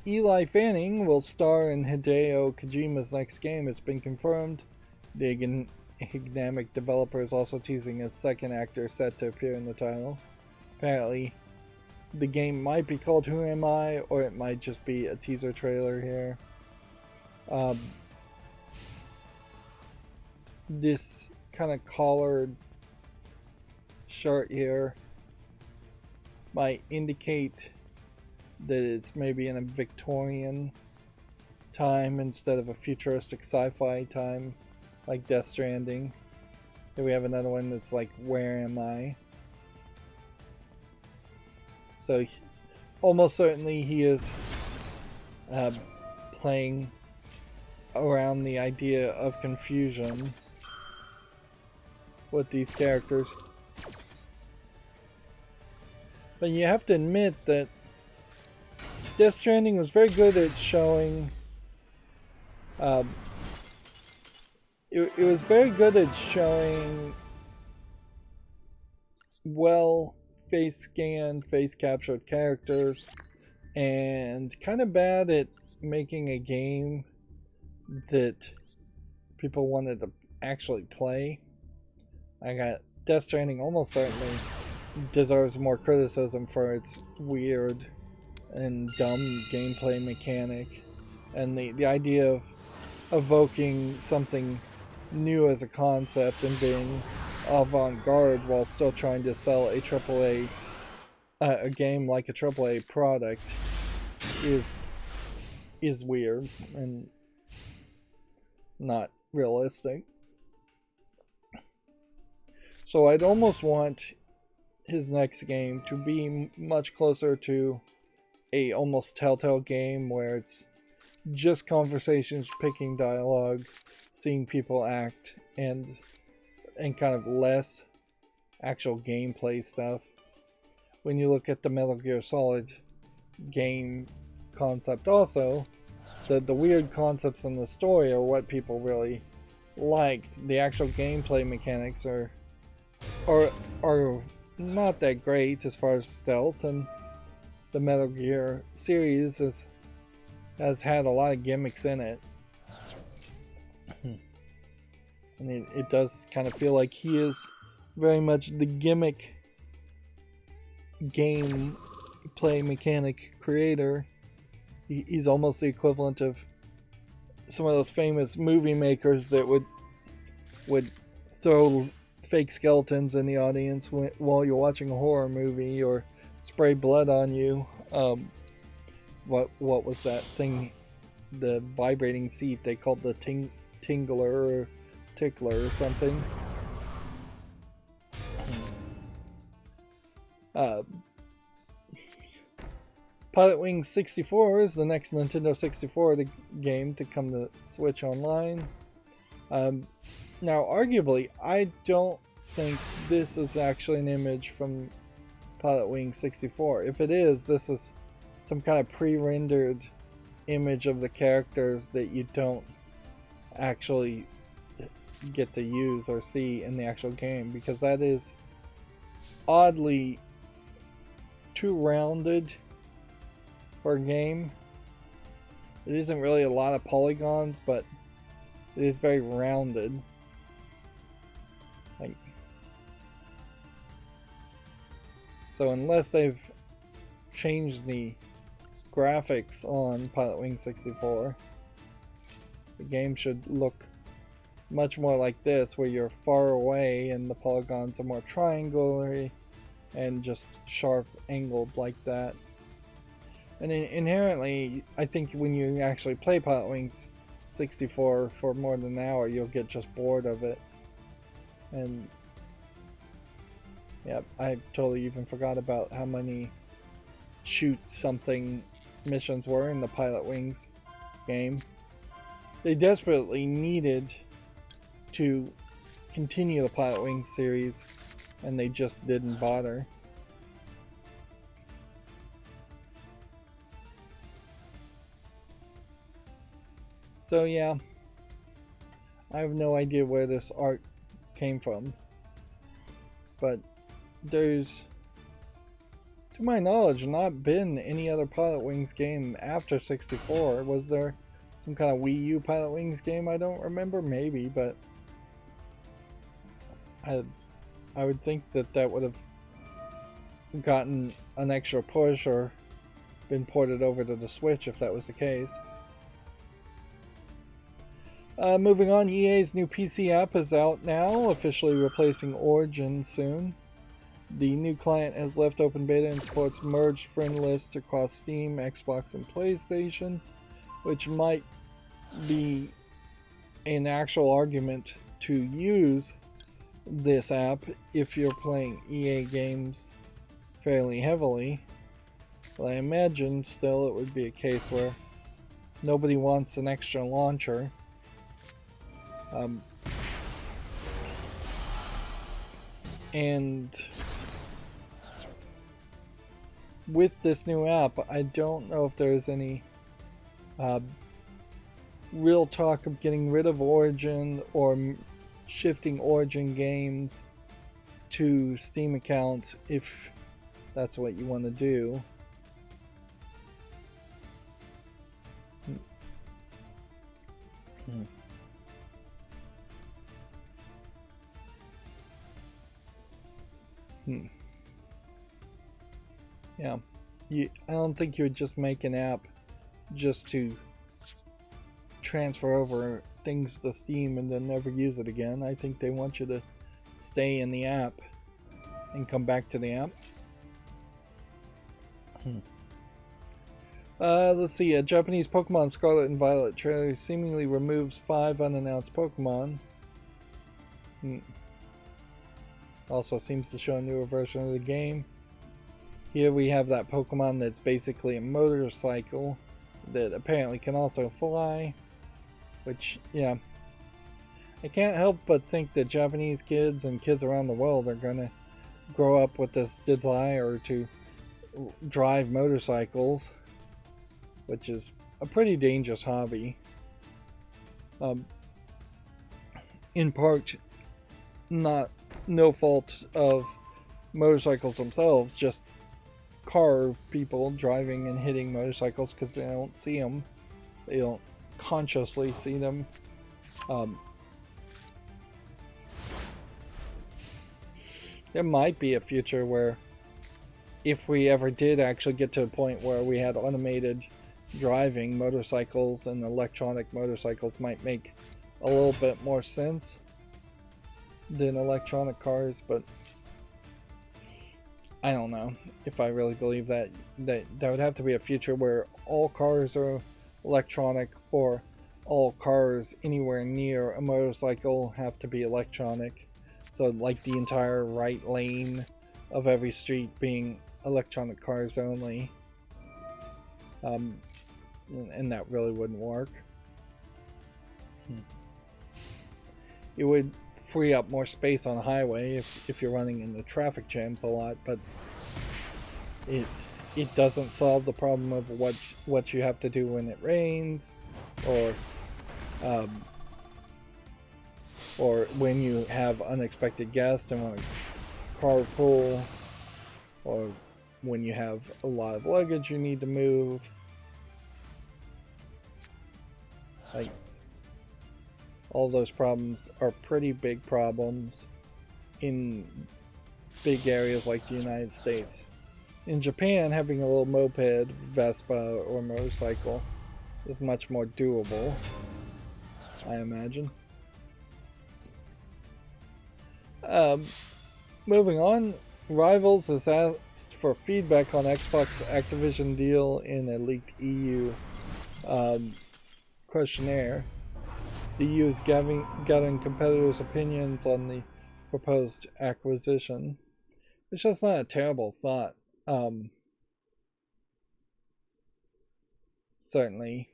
Eli Fanning will star in Hideo Kojima's next game. It's been confirmed. The Enigmatic developer is also teasing a second actor set to appear in the title. Apparently, the game might be called Who Am I, or it might just be a teaser trailer here. This kind of collared shirt here might indicate that it's maybe in a Victorian time instead of a futuristic sci-fi time like Death Stranding. Here we have another one that's like, Where Am I? So almost certainly he is playing around the idea of confusion with these characters. But you have to admit that Death Stranding was very good at showing it was very good at showing well face scanned, face captured characters, and kind of bad at making a game that people wanted to actually play. I got Death Stranding almost certainly deserves more criticism for its weird and dumb gameplay mechanic, and the idea of evoking something new as a concept and being avant-garde while still trying to sell a AAA a game like a AAA product is weird and not realistic. So I'd almost want his next game to be much closer to a almost Telltale game where it's just conversations, picking dialogue, seeing people act, and kind of less actual gameplay stuff. When you look at the Metal Gear Solid game concept also, the weird concepts in the story are what people really liked. The actual gameplay mechanics are not that great as far as stealth, and the Metal Gear series has had a lot of gimmicks in it. I mean, it does kind of feel like he is very much the gimmick game play mechanic creator. He's almost the equivalent of some of those famous movie makers that would throw fake skeletons in the audience while you're watching a horror movie, or spray blood on you. What was that thing? The vibrating seat they called the tingler or tickler or something. Pilot Wings 64 is the next Nintendo 64 game to come to Switch Online. Now, arguably, I don't think this is actually an image from Pilot Wings 64. If it is, this is some kind of pre-rendered image of the characters that you don't actually get to use or see in the actual game, because that is oddly too rounded for a game. It isn't really a lot of polygons, but it is very rounded. So unless they've changed the graphics on Pilot Wings 64, the game should look much more like this, where you're far away and the polygons are more triangular and just sharp angled like that. And inherently, I think when you actually play Pilot Wings 64 for more than an hour, you'll get just bored of it. And yeah, I totally even forgot about how many shoot something missions were in the Pilot Wings game. They desperately needed to continue the Pilot Wings series, and they just didn't bother. So yeah, I have no idea where this art came from, but there's, to my knowledge, not been any other Pilot Wings game after 64. Was there some kind of Wii U Pilot Wings game? I don't remember, maybe, but I would think that would have gotten an extra push or been ported over to the Switch if that was the case. Moving on, EA's new PC app is out now, officially replacing Origin soon. The new client has left open beta and supports merged friend lists across Steam, Xbox, and PlayStation, which might be an actual argument to use this app if you're playing EA games fairly heavily. But I imagine still it would be a case where nobody wants an extra launcher. And with this new app, I don't know if there's any real talk of getting rid of Origin or shifting Origin games to Steam accounts if that's what you want to do. Yeah, I don't think you would just make an app just to transfer over things to Steam and then never use it again. I think they want you to stay in the app and come back to the app. Let's see. A Japanese Pokemon Scarlet and Violet trailer seemingly removes 5 unannounced Pokemon. Also seems to show a newer version of the game. Here we have that Pokemon that's basically a motorcycle that apparently can also fly. Which, yeah. I can't help but think that Japanese kids and kids around the world are gonna grow up with this desire to drive motorcycles, which is a pretty dangerous hobby. In part, no fault of motorcycles themselves, just car people driving and hitting motorcycles because they don't see them. They don't consciously see them. There might be a future where, if we ever did actually get to a point where we had automated driving, motorcycles and electronic motorcycles might make a little bit more sense than electronic cars, but I don't know if I really believe that there would have to be a future where all cars are electronic, or all cars anywhere near a motorcycle have to be electronic. So like the entire right lane of every street being electronic cars only. And that really wouldn't work. It would free up more space on the highway if you're running into traffic jams a lot, but it doesn't solve the problem of what you have to do when it rains, or when you have unexpected guests and want to carpool, or when you have a lot of luggage you need to move. Like, all those problems are pretty big problems in big areas like the United States. In Japan, having a little moped, Vespa, or motorcycle is much more doable, I imagine. Moving on, Rivals has asked for feedback on Xbox Activision deal in a leaked EU questionnaire. The EU is gathering competitors' opinions on the proposed acquisition, which is not a terrible thought. Certainly,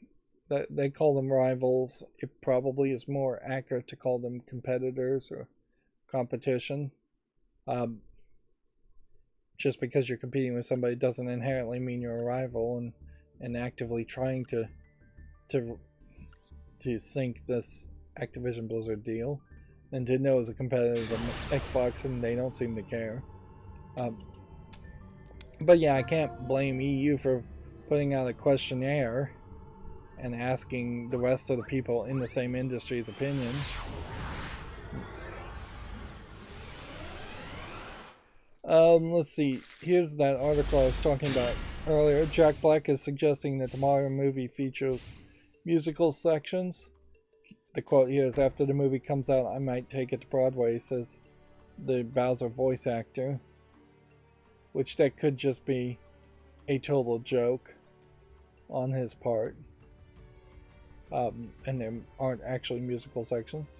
they call them rivals. It probably is more accurate to call them competitors or competition. Just because you're competing with somebody doesn't inherently mean you're a rival, and actively trying to sink this Activision Blizzard deal. Nintendo is a competitor to Xbox, and they don't seem to care. But yeah, I can't blame EU for putting out a questionnaire and asking the rest of the people in the same industry's opinion. Let's see. Here's that article I was talking about earlier. Jack Black is suggesting that the Mario movie features musical sections. The quote here is, "After the movie comes out, I might take it to Broadway," says the Bowser voice actor. Which that could just be a total joke on his part. And there aren't actually musical sections.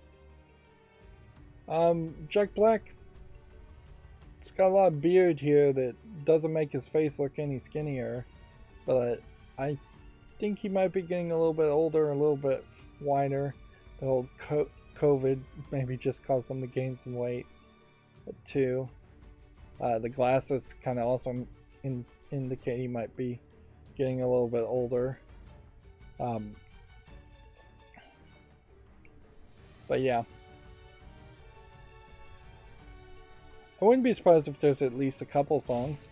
Jack Black, it's got a lot of beard here that doesn't make his face look any skinnier, but I think he might be getting a little bit older, a little bit wider. The whole COVID maybe just caused him to gain some weight too. The glasses kind of also indicate he might be getting a little bit older. But yeah. I wouldn't be surprised if there's at least a couple songs.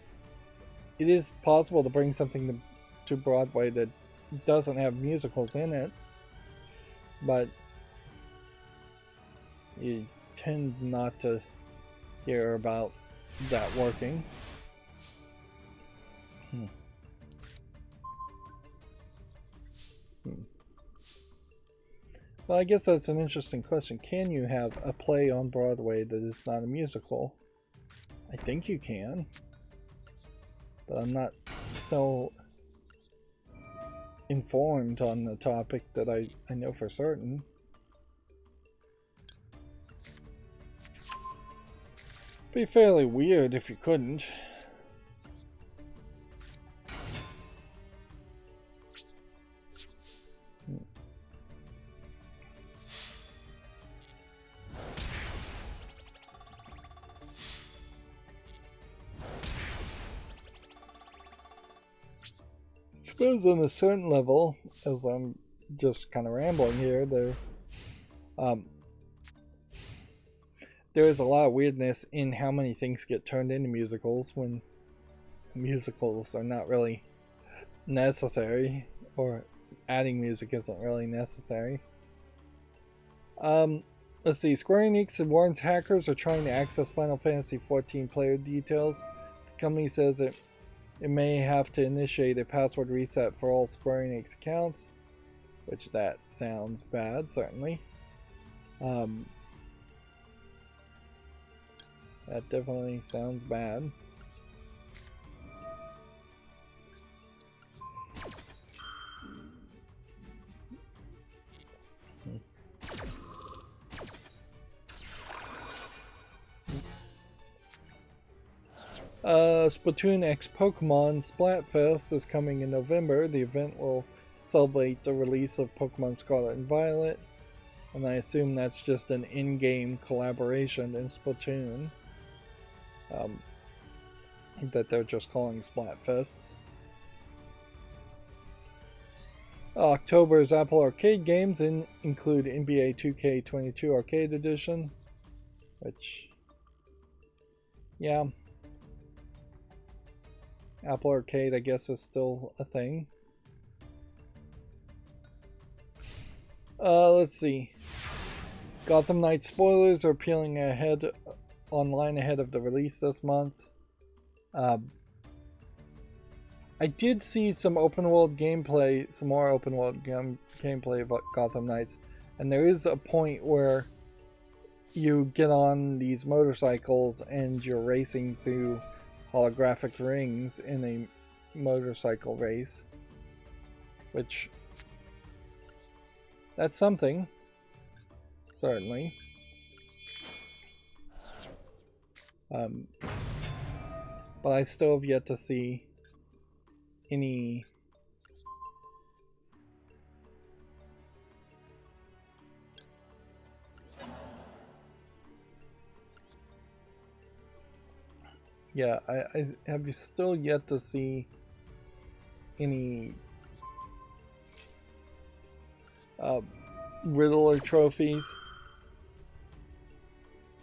It is possible to bring something to Broadway that doesn't have musicals in it, but you tend not to hear about that working. Well, I guess that's an interesting question. Can you have a play on Broadway that is not a musical? I think you can, but I'm not so informed on the topic that I know for certain. It'd be fairly weird if you couldn't. I suppose on a certain level, as I'm just kind of rambling here, there is a lot of weirdness in how many things get turned into musicals when musicals are not really necessary, or adding music isn't really necessary. Let's see. Square Enix warns hackers are trying to access Final Fantasy XIV player details. The company says it may have to initiate a password reset for all Square Enix accounts, which that sounds bad, certainly. That definitely sounds bad. Splatoon X Pokemon Splatfest is coming in November. The event will celebrate the release of Pokemon Scarlet and Violet, and I assume that's just an in-game collaboration in Splatoon that they're just calling Splatfest. October's Apple Arcade games include NBA 2K22 Arcade Edition, which, yeah, Apple Arcade, I guess, is still a thing. Let's see. Gotham Knights spoilers are appealing online ahead of the release this month. I did see some open world gameplay, some more open world gameplay about Gotham Knights, and there is a point where you get on these motorcycles and you're racing through holographic rings in a motorcycle race, which that's something, certainly. But I still have yet to see any I have still yet to see any Riddler trophies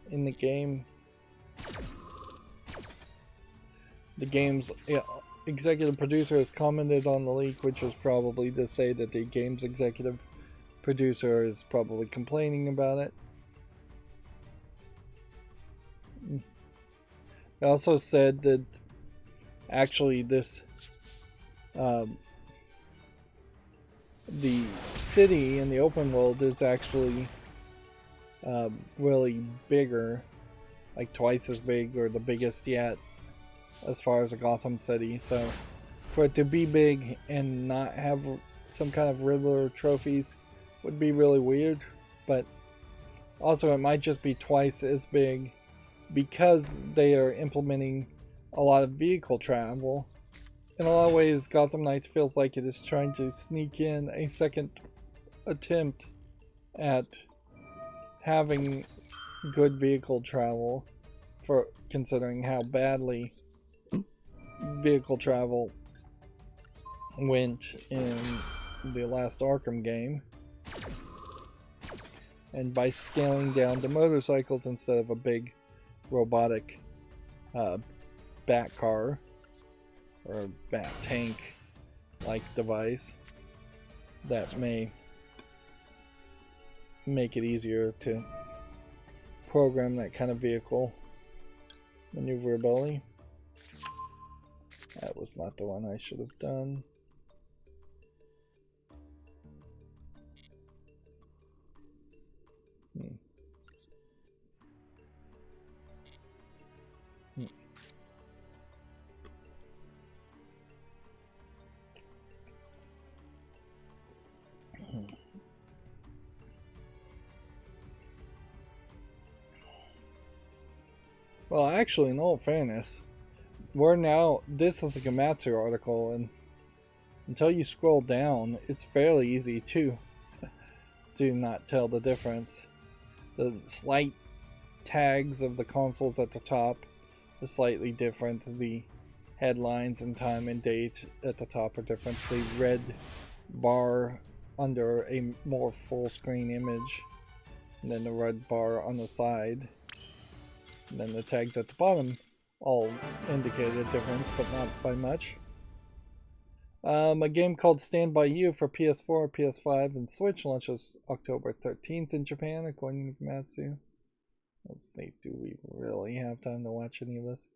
in the game. The game's executive producer has commented on the leak, which was probably to say that the game's executive producer is probably complaining about it. They also said that actually this the city in the open world is actually really bigger, like twice as big or the biggest yet as far as a Gotham City. So for it to be big and not have some kind of Riddler trophies would be really weird, but also it might just be twice as big because they are implementing a lot of vehicle travel. In a lot of ways, Gotham Knights feels like it is trying to sneak in a second attempt at having good vehicle travel, for considering how badly vehicle travel went in the last Arkham game. And by scaling down to motorcycles instead of a big robotic bat car or bat tank like device, that may make it easier to program that kind of vehicle maneuverability. That was not the one I should have done. Well, actually, in all fairness, this is a Gamatsu article, and until you scroll down, it's fairly easy to not tell the difference. The slight tags of the consoles at the top are slightly different. The headlines and time and date at the top are different. The red bar under a more full screen image, and then the red bar on the side, and then the tags at the bottom all indicate a difference, but not by much. A game called Stand By You for PS4, PS5, and Switch launches October 13th in Japan, according to Matsu. Let's see, do we really have time to watch any of this?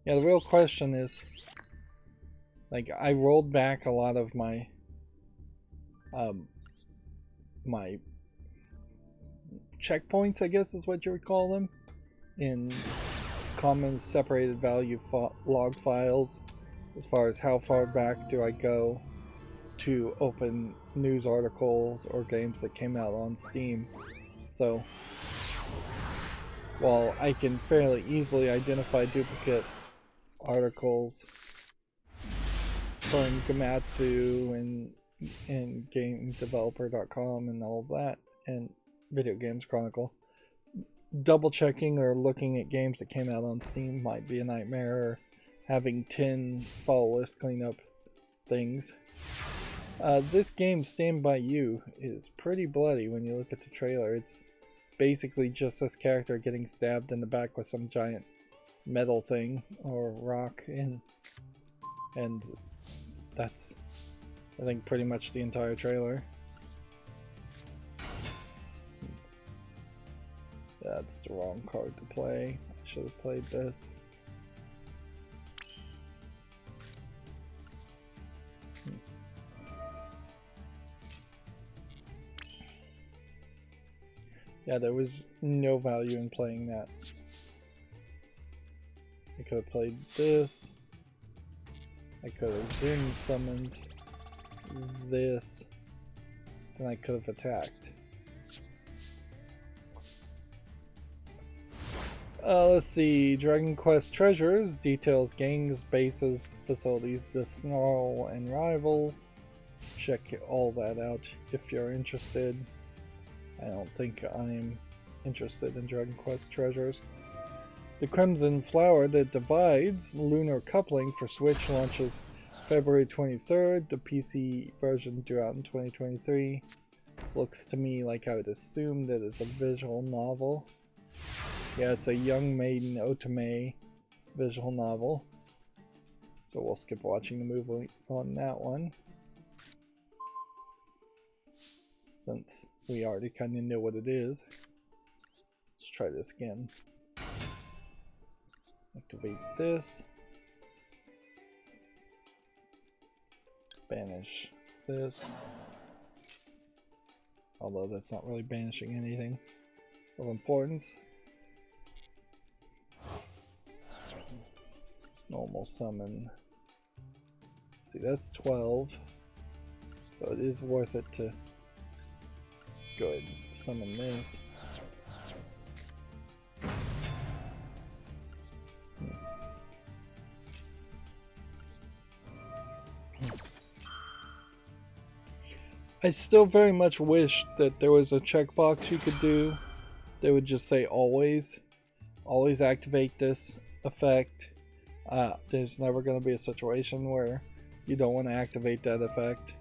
Yeah, the real question is, like, I rolled back a lot of my my checkpoints, I guess is what you would call them, in common separated value log files, as far as how far back do I go to open news articles or games that came out on Steam. So while I can fairly easily identify duplicate articles from Gamatsu and GameDeveloper.com and all of that, and Video Games Chronicle, double checking or looking at games that came out on Steam might be a nightmare, or having 10 follow list cleanup things. This game, Stand By You, is pretty bloody when you look at the trailer. It's basically just this character getting stabbed in the back with some giant metal thing or rock, and that's, I think, pretty much the entire trailer. That's the wrong card to play. I should have played this. Yeah, there was no value in playing that. I could have played this. I could have then summoned this. Then I could have attacked. Let's see. Dragon Quest Treasures details gangs, bases, facilities, the snarl, and rivals. Check all that out if you're interested. I don't think I'm interested in Dragon Quest Treasures. The Crimson Flower That Divides Lunar Coupling for Switch launches February 23rd. The PC version due out in 2023. This looks to me like I would assume that it's a visual novel. Yeah, it's a Young Maiden Otome visual novel. So we'll skip watching the movie on that one, since we already kind of know what it is. Let's try this again. Activate this. Banish this. Although that's not really banishing anything of importance. Normal summon. See, that's 12. So it is worth it to go ahead and summon this. I still very much wish that there was a checkbox you could do that would just say always activate this effect. There's never going to be a situation where you don't want to activate that effect.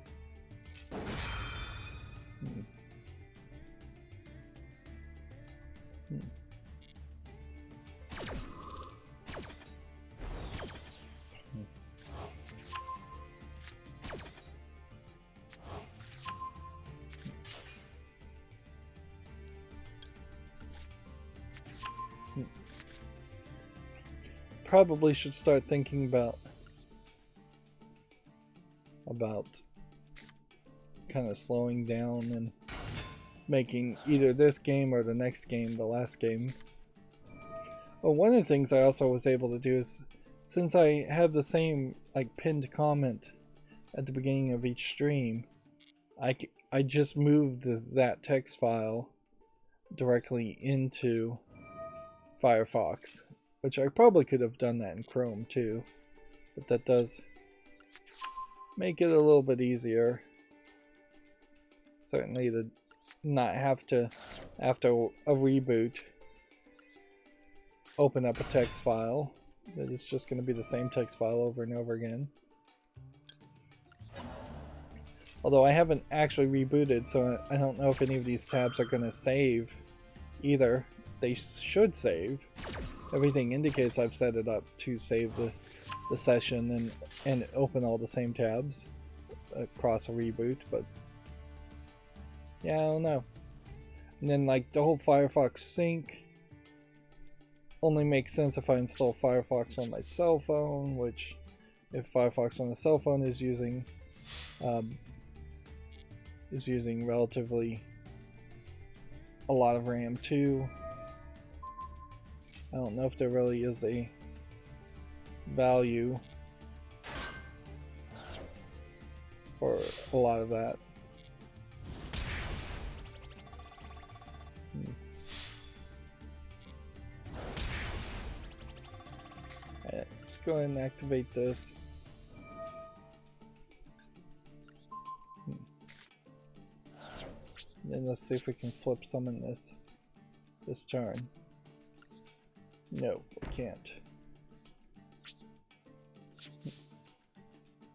Probably should start thinking about kind of slowing down and making either this game or the next game the last game. Well, one of the things I also was able to do is, since I have the same like pinned comment at the beginning of each stream, I just moved that text file directly into Firefox, which I probably could have done that in Chrome too, but that does make it a little bit easier. Certainly to not have to, after a reboot, open up a text file that is just going to be the same text file over and over again. Although I haven't actually rebooted, so I don't know if any of these tabs are going to save either. They should save. Everything indicates I've set it up to save the session and open all the same tabs across a reboot, but yeah, I don't know. And then like the whole Firefox sync only makes sense if I install Firefox on my cell phone, which if Firefox on the cell phone is using relatively a lot of RAM too. I don't know if there really is a value for a lot of that. Let's go ahead and activate this. Then let's see if we can flip summon this turn. No, we can't.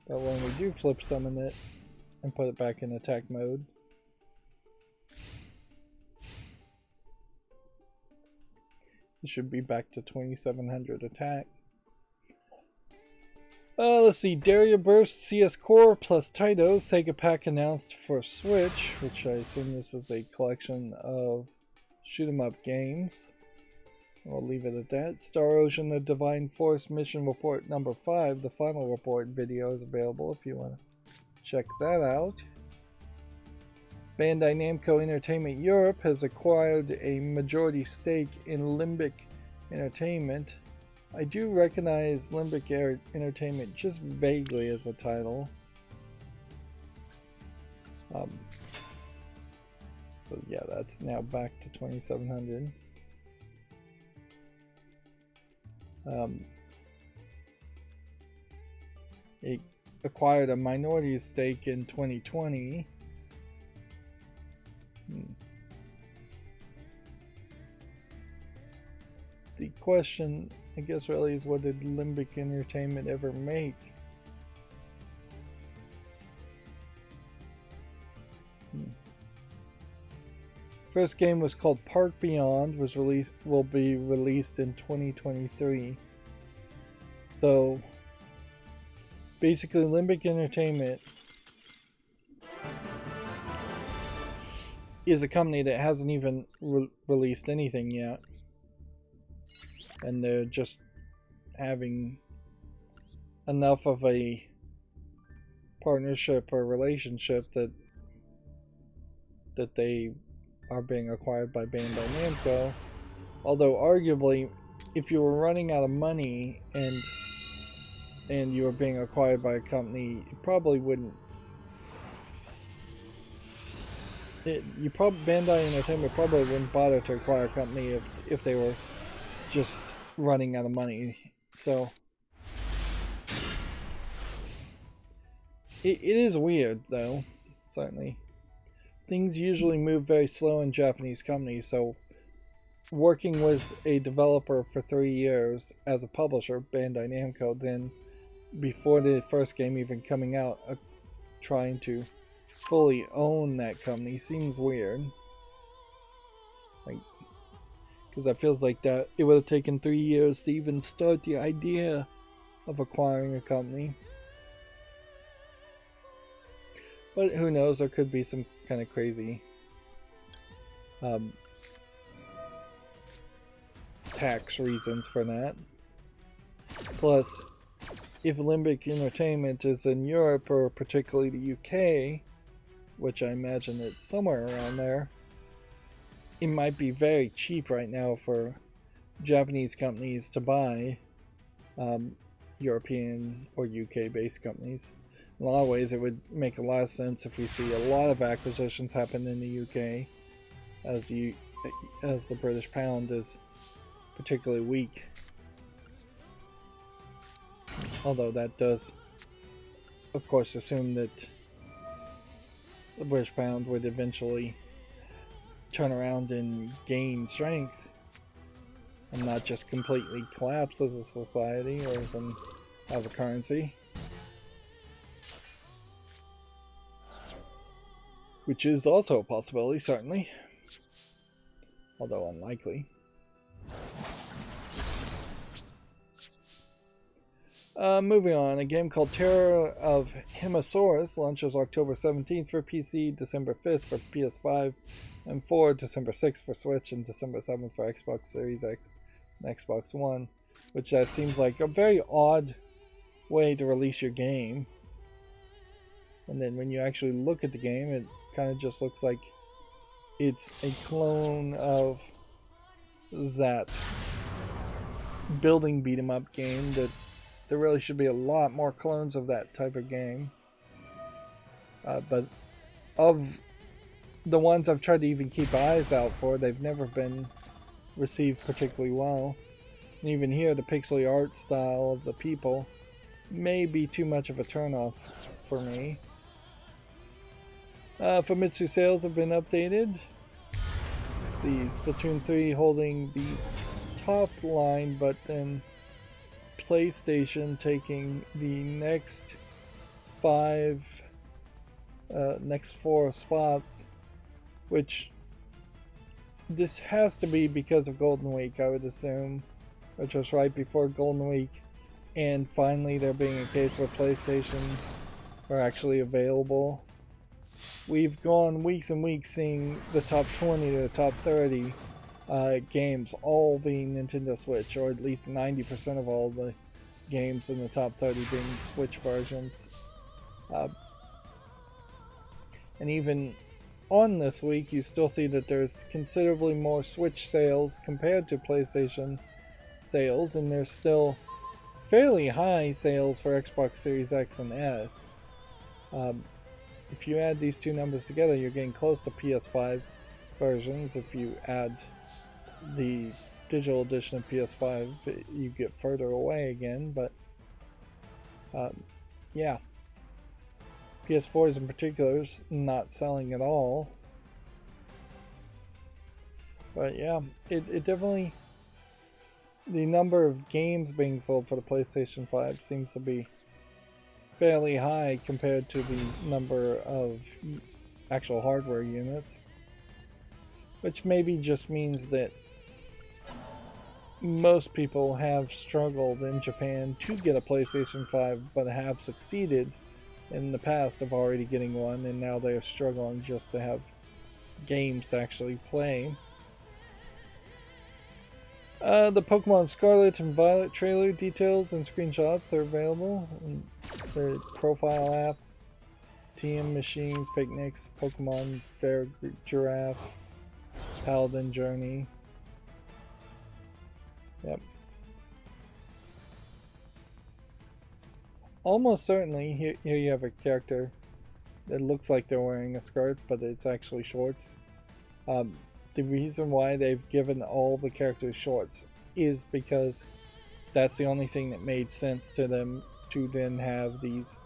But when we do flip summon it and put it back in attack mode, it should be back to 2700 attack. Let's see, Daria Burst CS Core plus Taito Sega Pack announced for Switch, which I assume this is a collection of shoot 'em up games. We'll leave it at that. Star Ocean The Divine Force Mission Report number 5, the final report video is available if you want to check that out. Bandai Namco Entertainment Europe has acquired a majority stake in Limbic Entertainment. I do recognize Limbic Entertainment just vaguely as a title. So yeah, that's now back to 2,700. It acquired a minority stake in 2020. The question, I guess, really is, what did Limbic Entertainment ever make? First game was called Park Beyond, will be released in 2023. So basically Limbic Entertainment is a company that hasn't even released anything yet. And they're just having enough of a partnership or relationship that they are being acquired by Bandai Namco. Although arguably, if you were running out of money and you were being acquired by a company, you probably wouldn't. Bandai Entertainment probably wouldn't bother to acquire a company if they were just running out of money. So it is weird, though. Certainly, things usually move very slow in Japanese companies. So working with a developer for 3 years as a publisher, Bandai Namco, then before the first game even coming out, trying to fully own that company seems weird. Like, because that feels like that it would have taken 3 years to even start the idea of acquiring a company. But who knows, there could be some kind of crazy tax reasons for that. Plus, if Limbic Entertainment is in Europe, or particularly the UK, which I imagine it's somewhere around there, it might be very cheap right now for Japanese companies to buy European or UK based companies. In a lot of ways, it would make a lot of sense if we see a lot of acquisitions happen in the UK, as the British pound is particularly weak. Although that does, of course, assume that the British pound would eventually turn around and gain strength and not just completely collapse as a society or as a currency. Which is also a possibility, certainly. Although unlikely. Moving on, a game called Terror of Hemasaurus launches October 17th for PC, December 5th for PS5 and 4, December 6th for Switch, and December 7th for Xbox Series X and Xbox One. Which that seems like a very odd way to release your game. And then when you actually look at the game, it kind of just looks like it's a clone of that building beat 'em up game. That there really should be a lot more clones of that type of game. But of the ones I've tried to even keep eyes out for, they've never been received particularly well. And even here, the pixely art style of the people may be too much of a turnoff for me. Famitsu sales have been updated. Let's see, Splatoon 3 holding the top line, but then PlayStation taking the next 4 spots, which this has to be because of Golden Week, I would assume, which was right before Golden Week, and finally there being a case where PlayStations are actually available. We've gone weeks and weeks seeing the top 20 to the top 30 games all being Nintendo Switch, or at least 90% of all the games in the top 30 being Switch versions. And even on this week, you still see that there's considerably more Switch sales compared to PlayStation sales, and there's still fairly high sales for Xbox Series X and S. If you add these two numbers together, you're getting close to PS5 versions. If you add the digital edition of PS5, you get further away again, but yeah. PS4s in particular is not selling at all. But yeah, it definitely... The number of games being sold for the PlayStation 5 seems to be fairly high compared to the number of actual hardware units. Which maybe just means that most people have struggled in Japan to get a PlayStation 5, but have succeeded in the past of already getting one, and now they're struggling just to have games to actually play. The Pokemon Scarlet and Violet trailer details and screenshots are available in the profile app. TM Machines, Picnics, Pokemon Fair Giraffe, Paladin Journey. Yep. Almost certainly, here you have a character that looks like they're wearing a skirt, but it's actually shorts. The reason why they've given all the characters shorts is because that's the only thing that made sense to them to then have these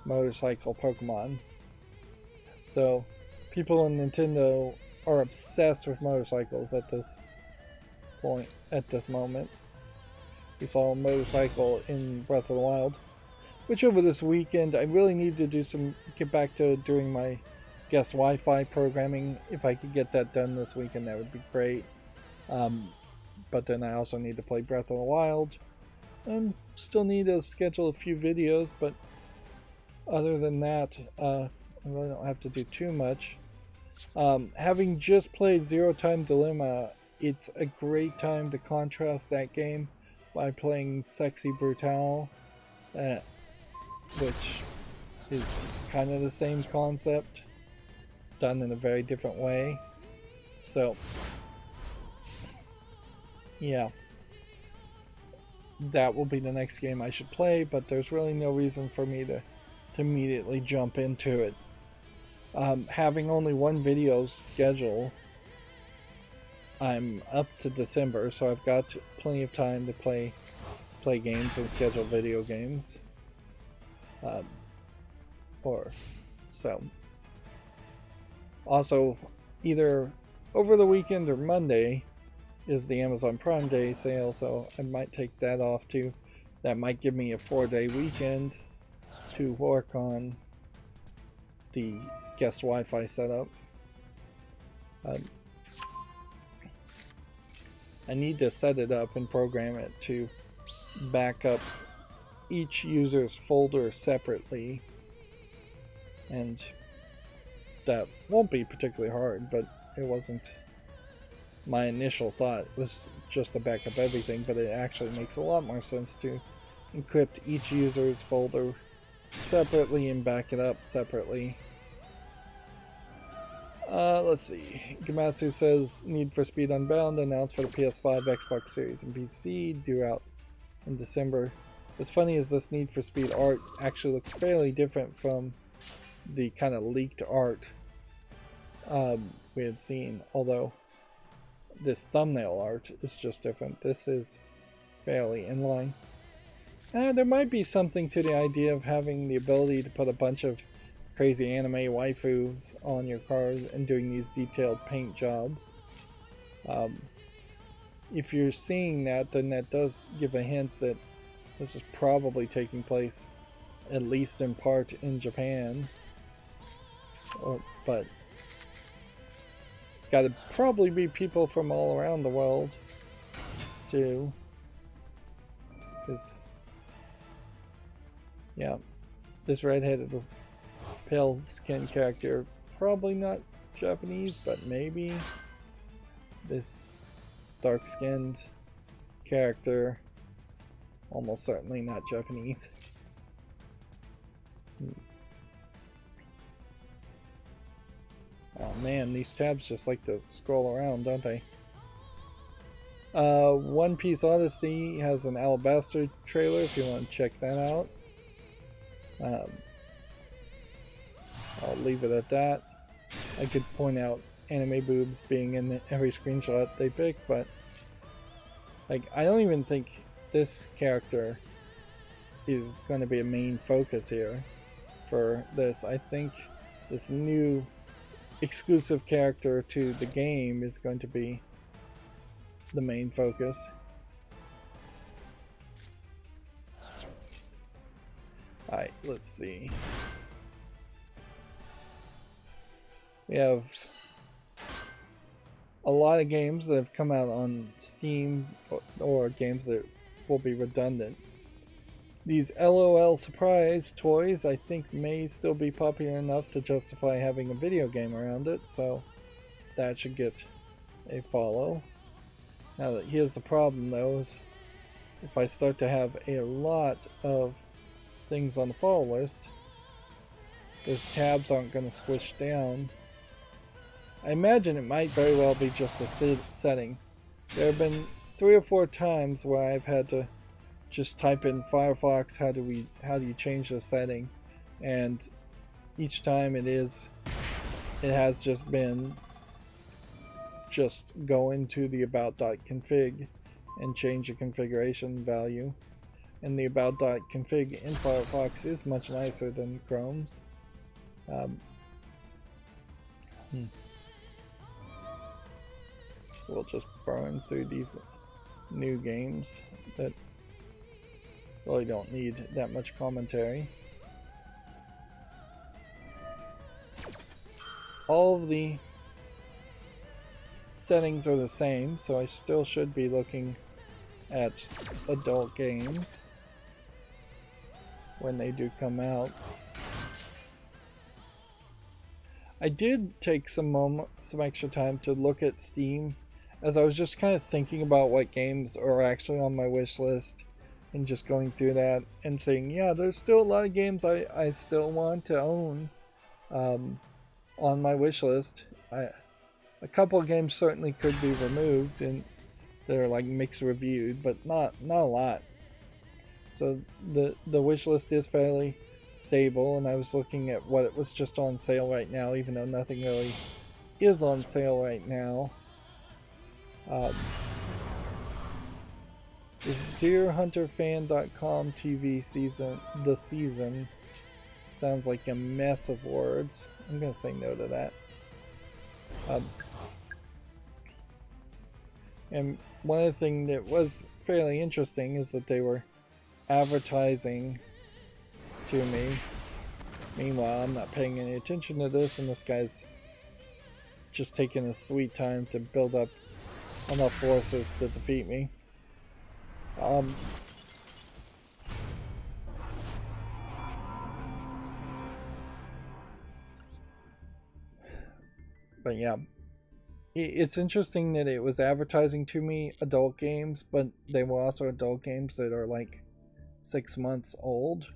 motorcycle Pokemon. So people in Nintendo are obsessed with motorcycles at this point, at this moment. We saw a motorcycle in Breath of the Wild, which over this weekend I really need to get back to doing my guest Wi-Fi programming. If I could get that done this weekend, that would be great. But then I also need to play Breath of the Wild. Still need to schedule a few videos, but other than that, I really don't have to do too much. Having just played Zero Time Dilemma, it's a great time to contrast that game by playing Sexy Brutale, which is kind of the same concept, done in a very different way. So yeah, that will be the next game I should play, but there's really no reason for me to immediately jump into it. Having only one video schedule, I'm up to December, so I've got plenty of time to play games and schedule video games. Also, either over the weekend or Monday is the Amazon Prime Day sale, so I might take that off too. That might give me a 4-day weekend to work on the guest Wi-Fi setup. I need to set it up and program it to back up each user's folder separately, and that won't be particularly hard, but it wasn't my initial thought. It was just to back up everything, but it actually makes a lot more sense to encrypt each user's folder separately and back it up separately. Let's see. Gamatsu says Need for Speed Unbound announced for the PS5, Xbox Series, and PC, due out in December. What's funny is this Need for Speed art actually looks fairly different from the kind of leaked art we had seen, although this thumbnail art is just different. This is fairly in line. There might be something to the idea of having the ability to put a bunch of crazy anime waifus on your cars and doing these detailed paint jobs. If you're seeing that, then that does give a hint that this is probably taking place, at least in part, in Japan. But it's got to probably be people from all around the world too, because yeah, this redheaded pale skin character probably not Japanese, but maybe this dark skinned character almost certainly not Japanese. Oh man, these tabs just like to scroll around, don't they? One Piece Odyssey has an Alabaster trailer if you want to check that out. I'll leave it at that. I could point out anime boobs being in every screenshot they pick, but like I don't even think this character is going to be a main focus here for this. I think this new exclusive character to the game is going to be the main focus. Alright, let's see. We have a lot of games that have come out on Steam or games that will be redundant. These LOL surprise toys I think may still be popular enough to justify having a video game around it, so that should get a follow. Now here's the problem though, is if I start to have a lot of things on the follow list, those tabs aren't going to squish down. I imagine it might very well be just a setting. There have been 3 or 4 times where I've had to just type in Firefox, how do you change the setting, and each time it has just been go into the about.config and change the configuration value, and the about.config in Firefox is much nicer than Chrome's. So we'll just burn through these new games that really don't need that much commentary. All of the settings are the same, so I still should be looking at adult games when they do come out. I did take some extra time to look at Steam, as I was just kind of thinking about what games are actually on my wish list and just going through that and saying, yeah, there's still a lot of games I still want to own on my wish list. A couple of games certainly could be removed and they're like mixed reviewed, but not a lot. So the wish list is fairly stable, and I was looking at what it was just on sale right now, even though nothing really is on sale right now. Is DeerHunterFan.com TV the season sounds like a mess of words. I'm gonna say no to that. And one of the things that was fairly interesting is that they were advertising to me. Meanwhile, I'm not paying any attention to this, and this guy's just taking his sweet time to build up enough forces to defeat me. But yeah, it's interesting that it was advertising to me adult games, but they were also adult games that are like 6 months old.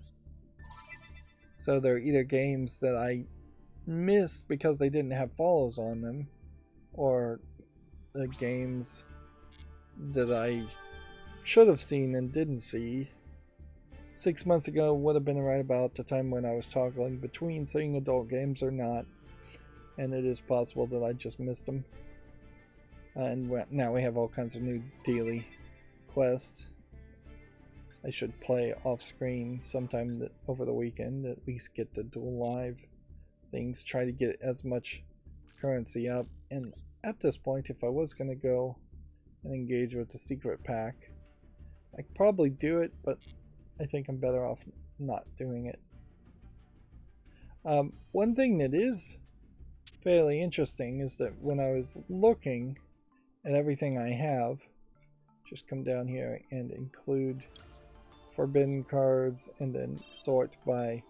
So they're either games that I missed because they didn't have follows on them, or the games that I should have seen and didn't see. 6 months ago would have been right about the time when I was toggling between seeing adult games or not, and it is possible that I just missed them. And now we have all kinds of new daily quests. I should play off screen sometime over the weekend, at least get the Duel Live things, try to get as much currency up. And at this point, if I was going to go and engage with the secret pack, I could probably do it, but I think I'm better off not doing it. One thing that is fairly interesting is that when I was looking at everything I have, just come down here and include forbidden cards and then sort by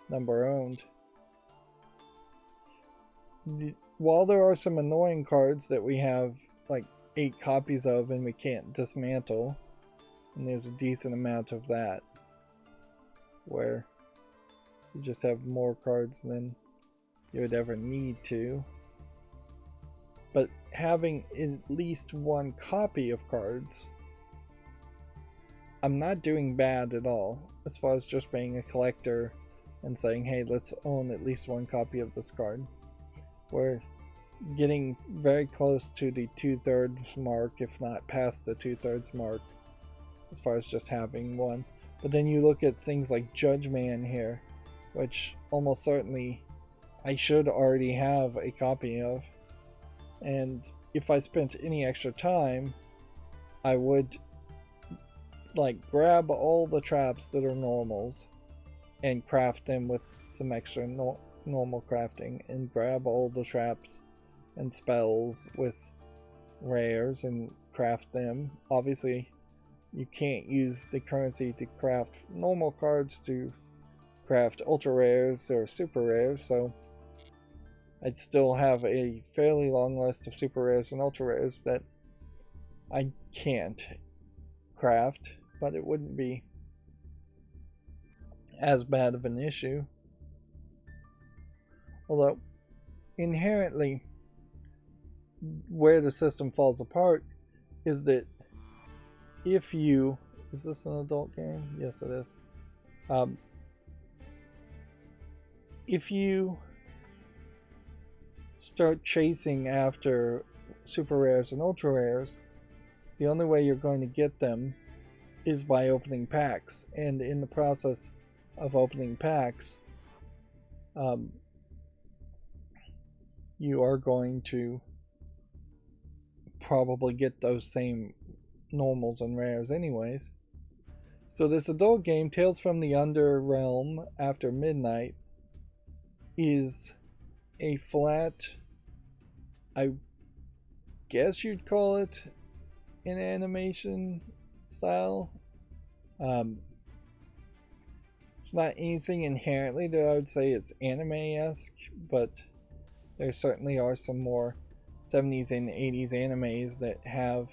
number owned. While there are some annoying cards that we have like 8 copies of and we can't dismantle, and there's a decent amount of that where you just have more cards than you would ever need to. but having at least one copy of cards, I'm not doing bad at all as far as just being a collector and saying, hey, let's own at least one copy of this card. We're getting very close to the 2/3 mark, if not past the 2/3 mark, as far as just having one. But then you look at things like Judge Man here, which almost certainly I should already have a copy of. And if I spent any extra time, I would like grab all the traps that are normals and craft them with some extra normal crafting, and grab all the traps and spells with rares and craft them. Obviously, you can't use the currency to craft normal cards to craft ultra rares or super rares, so I'd still have a fairly long list of super rares and ultra rares that I can't craft, but it wouldn't be as bad of an issue. Although, inherently, where the system falls apart is that if you... Is this an adult game? Yes, it is. If you start chasing after super rares and ultra rares, the only way you're going to get them is by opening packs, and in the process of opening packs, you are going to probably get those same normals and rares anyways. So this adult game, Tales from the Underrealm After Midnight, is a flat, I guess you'd call it an animation style. It's not anything inherently that I would say it's anime-esque, but there certainly are some more 70s and 80s animes that have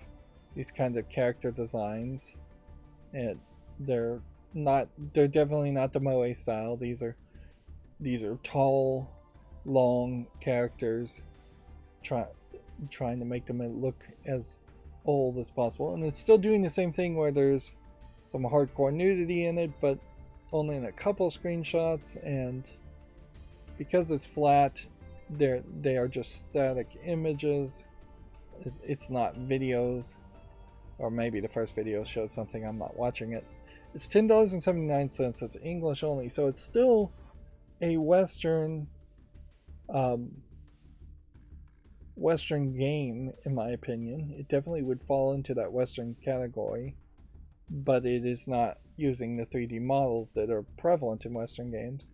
these kind of character designs, and they're definitely not the moe style. These are tall, long characters trying to make them look as old as possible, and it's still doing the same thing where there's some hardcore nudity in it, but only in a couple screenshots, and because it's flat, they are just static images. It's not videos, or maybe the first video shows something, I'm not watching it. It's $10.79. It's English only, so it's still a Western game, in my opinion. It definitely would fall into that Western category, but it is not using the 3D models that are prevalent in Western games.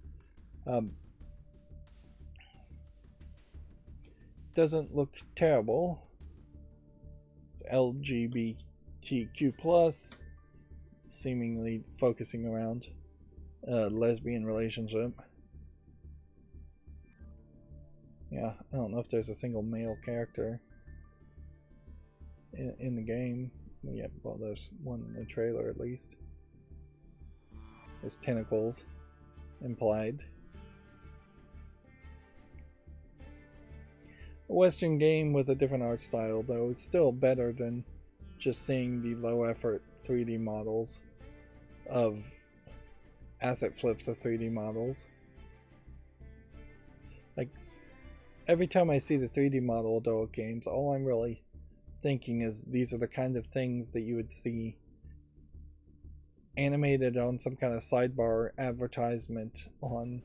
Doesn't look terrible. It's LGBTQ+, seemingly focusing around a lesbian relationship. Yeah, I don't know if there's a single male character in the game. Yeah, well, there's one in the trailer at least. There's tentacles implied. A Western game with a different art style, though, is still better than just seeing the low effort 3D models of asset flips of 3D models. Like, every time I see the 3D model adult games, all I'm really thinking is these are the kind of things that you would see animated on some kind of sidebar advertisement on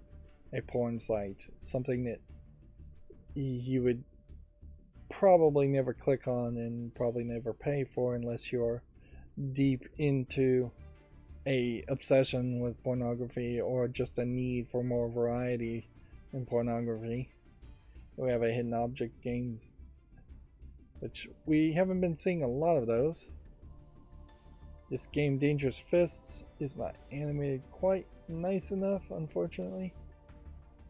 a porn site. Something that you would probably never click on and probably never pay for unless you're deep into a obsession with pornography or just a need for more variety in pornography. We have a hidden object games, which we haven't been seeing a lot of those. This game, Dangerous Fists, is not animated quite nice enough, unfortunately.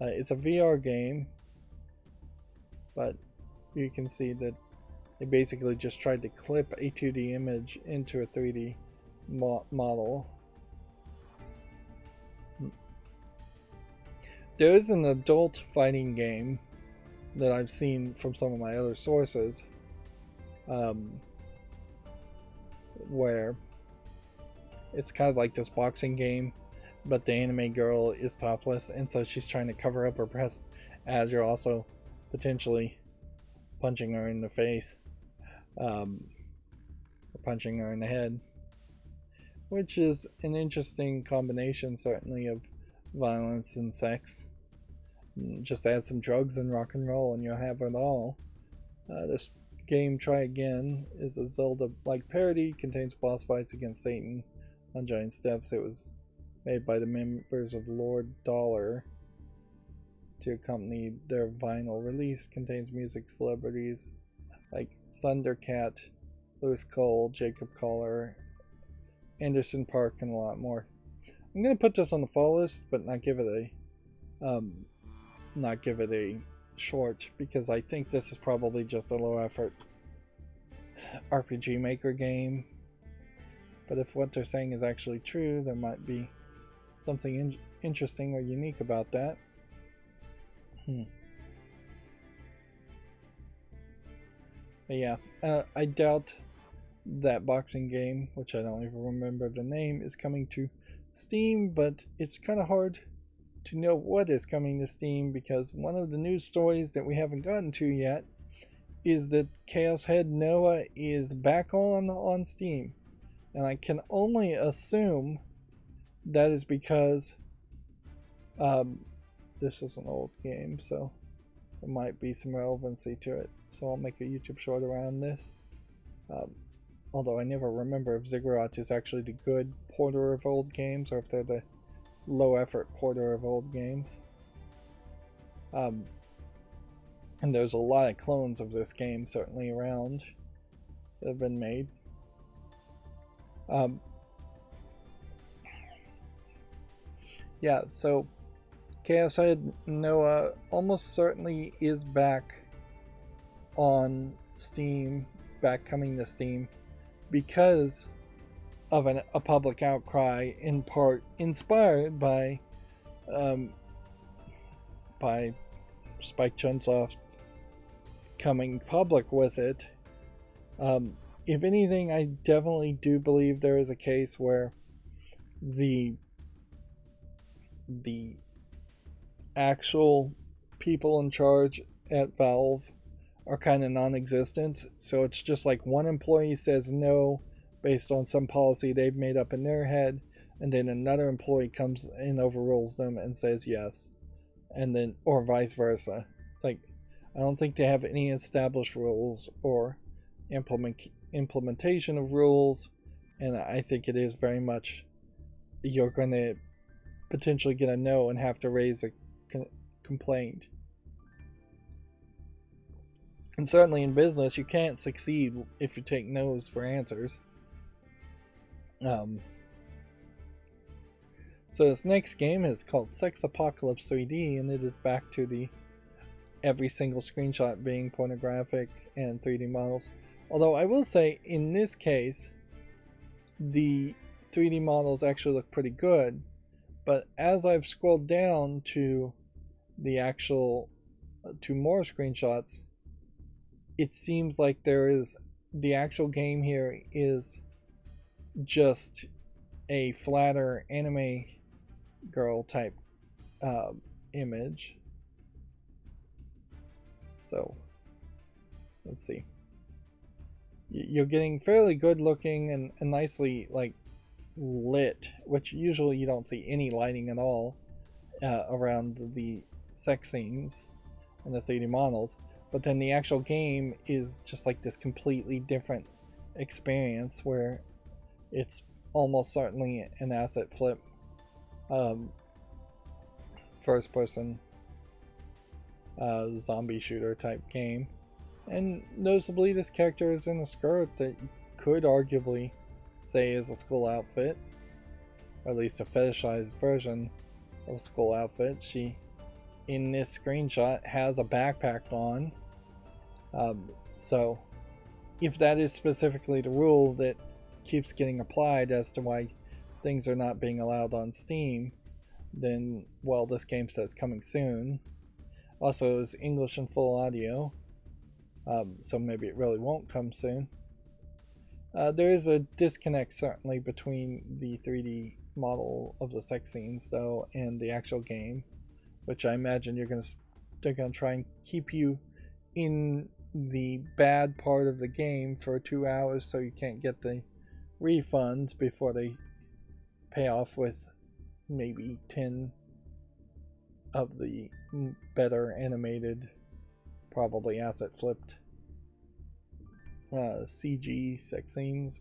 It's a VR game, but you can see that they basically just tried to clip a 2D image into a 3D model. There is an adult fighting game that I've seen from some of my other sources, where it's kind of like this boxing game, but the anime girl is topless, and so she's trying to cover up her breast as you're also potentially punching her in the face, or punching her in the head, which is an interesting combination, certainly, of violence and sex. Just add some drugs and rock and roll, and you'll have it all. This game, Try Again, is a Zelda-like parody, contains boss fights against Satan on giant steps. It was made by the members of Lord Dollar to accompany their vinyl release. Contains music celebrities like Thundercat, Lewis Cole, Jacob Collier, Anderson .Paak, and a lot more. I'm gonna put this on the fall list, but not give it a short, because I think this is probably just a low effort RPG Maker game. But if what they're saying is actually true, there might be something interesting or unique about that. But yeah, I doubt that boxing game, which I don't even remember the name, is coming to Steam, but it's kind of hard to know what is coming to Steam, because one of the news stories that we haven't gotten to yet is that Chaos Head Noah is back on Steam, and I can only assume that is because this is an old game, so there might be some relevancy to it. So I'll make a YouTube short around this. Although I never remember if Ziggurat is actually the good porter of old games, or if they're the low effort porter of old games. And there's a lot of clones of this game certainly around that have been made. Yeah, so Chaos Head Noah almost certainly is back on Steam, coming to Steam, because of a public outcry, in part inspired by Spike Chunsoft's coming public with it. If anything, I definitely do believe there is a case where the actual people in charge at Valve are kind of non-existent, so it's just like one employee says no based on some policy they've made up in their head, and then another employee comes and overrules them and says yes, and then, or vice versa. Like, I don't think they have any established rules or implementation of rules, and I think it is very much you're going to potentially get a no and have to raise a complaint. And certainly in business, you can't succeed if you take no's for answers. So this next game is called Sex Apocalypse 3D, and it is back to the every single screenshot being pornographic and 3D models. Although I will say, in this case, the 3D models actually look pretty good, but as I've scrolled down to the actual to more screenshots, it seems like the actual game here is just a flatter anime girl type image. So let's see. You're getting fairly good looking and nicely like lit, which usually you don't see any lighting at all around the sex scenes and the 3D models. But then the actual game is just like this completely different experience where it's almost certainly an asset flip first person zombie shooter type game. And noticeably, this character is in a skirt that you could arguably say is a school outfit, or at least a fetishized version of a school outfit. She, in this screenshot, has a backpack on. So if that is specifically the rule that keeps getting applied as to why things are not being allowed on Steam, then, well, this game says coming soon. Also, it's English and full audio, so maybe it really won't come soon. There is a disconnect certainly between the 3D model of the sex scenes though and the actual game, which I imagine they're gonna try and keep you in the bad part of the game for 2 hours so you can't get the refunds before they pay off with maybe 10 of the better animated, probably asset flipped CG sex scenes.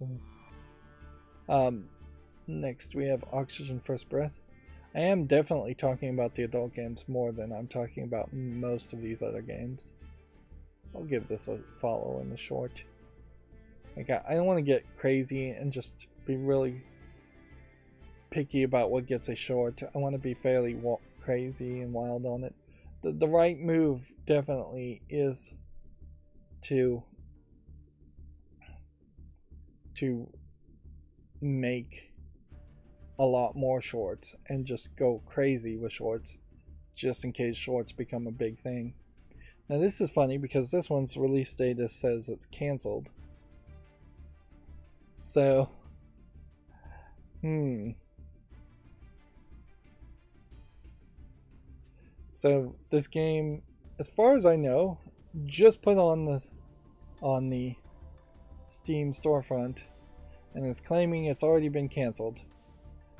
Next we have Oxygen First Breath. I am definitely talking about the adult games more than I'm talking about most of these other games. I'll give this a follow in the short. Like, I don't want to get crazy and just be really picky about what gets a short. I want to be fairly crazy and wild on it. The right move definitely is to make a lot more shorts and just go crazy with shorts just in case shorts become a big thing. Now this is funny because this one's release date says it's canceled. So, So this game, as far as I know, just put on the Steam storefront and is claiming it's already been canceled.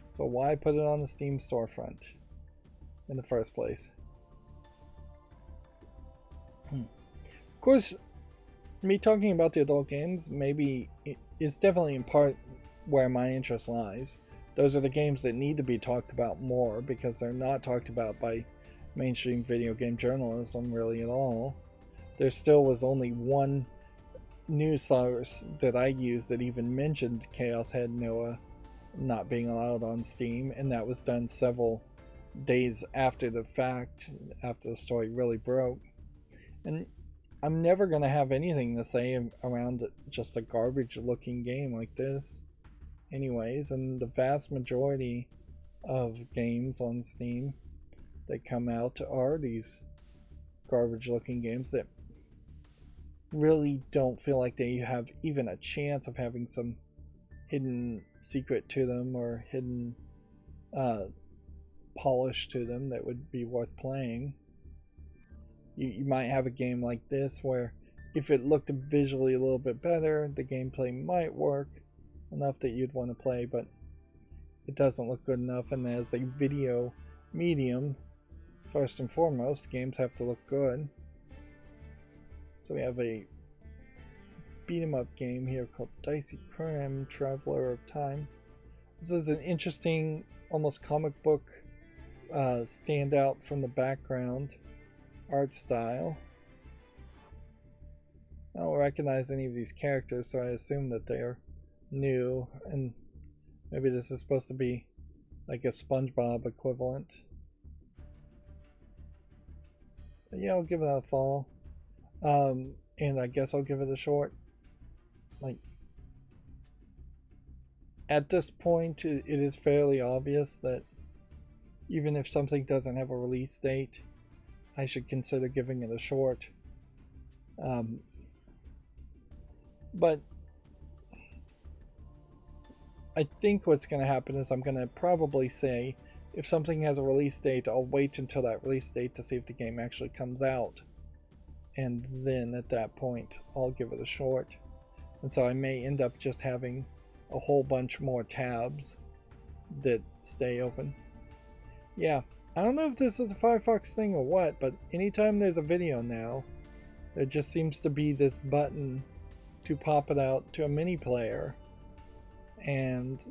So why put it on the Steam storefront in the first place? Of course, me talking about the adult games maybe it's definitely in part where my interest lies. Those are the games that need to be talked about more because they're not talked about by mainstream video game journalism really at all. There still was only one news source that I used that even mentioned Chaos Head Noah not being allowed on Steam, and that was done several days after the fact, after the story really broke. And I'm never going to have anything to say around just a garbage looking game like this anyways, and the vast majority of games on Steam that come out are these garbage looking games that really don't feel like they have even a chance of having some hidden secret to them or hidden polish to them that would be worth playing. You might have a game like this where if it looked visually a little bit better, the gameplay might work enough that you'd want to play, but it doesn't look good enough. And as a video medium, first and foremost, games have to look good. So we have a beat 'em up game here called Dicey Crime Traveler of Time. This is an interesting, almost comic book standout from the background art style. I don't recognize any of these characters, so I assume that they are new, and maybe this is supposed to be like a SpongeBob equivalent. But yeah, I'll give it a follow. And I guess I'll give it a short. Like, at this point, it is fairly obvious that even if something doesn't have a release date, I should consider giving it a short. But I think what's going to happen is I'm going to probably say if something has a release date, I'll wait until that release date to see if the game actually comes out. And then at that point, I'll give it a short. And so I may end up just having a whole bunch more tabs that stay open. Yeah, I don't know if this is a Firefox thing or what, but anytime there's a video now, there just seems to be this button to pop it out to a mini player. And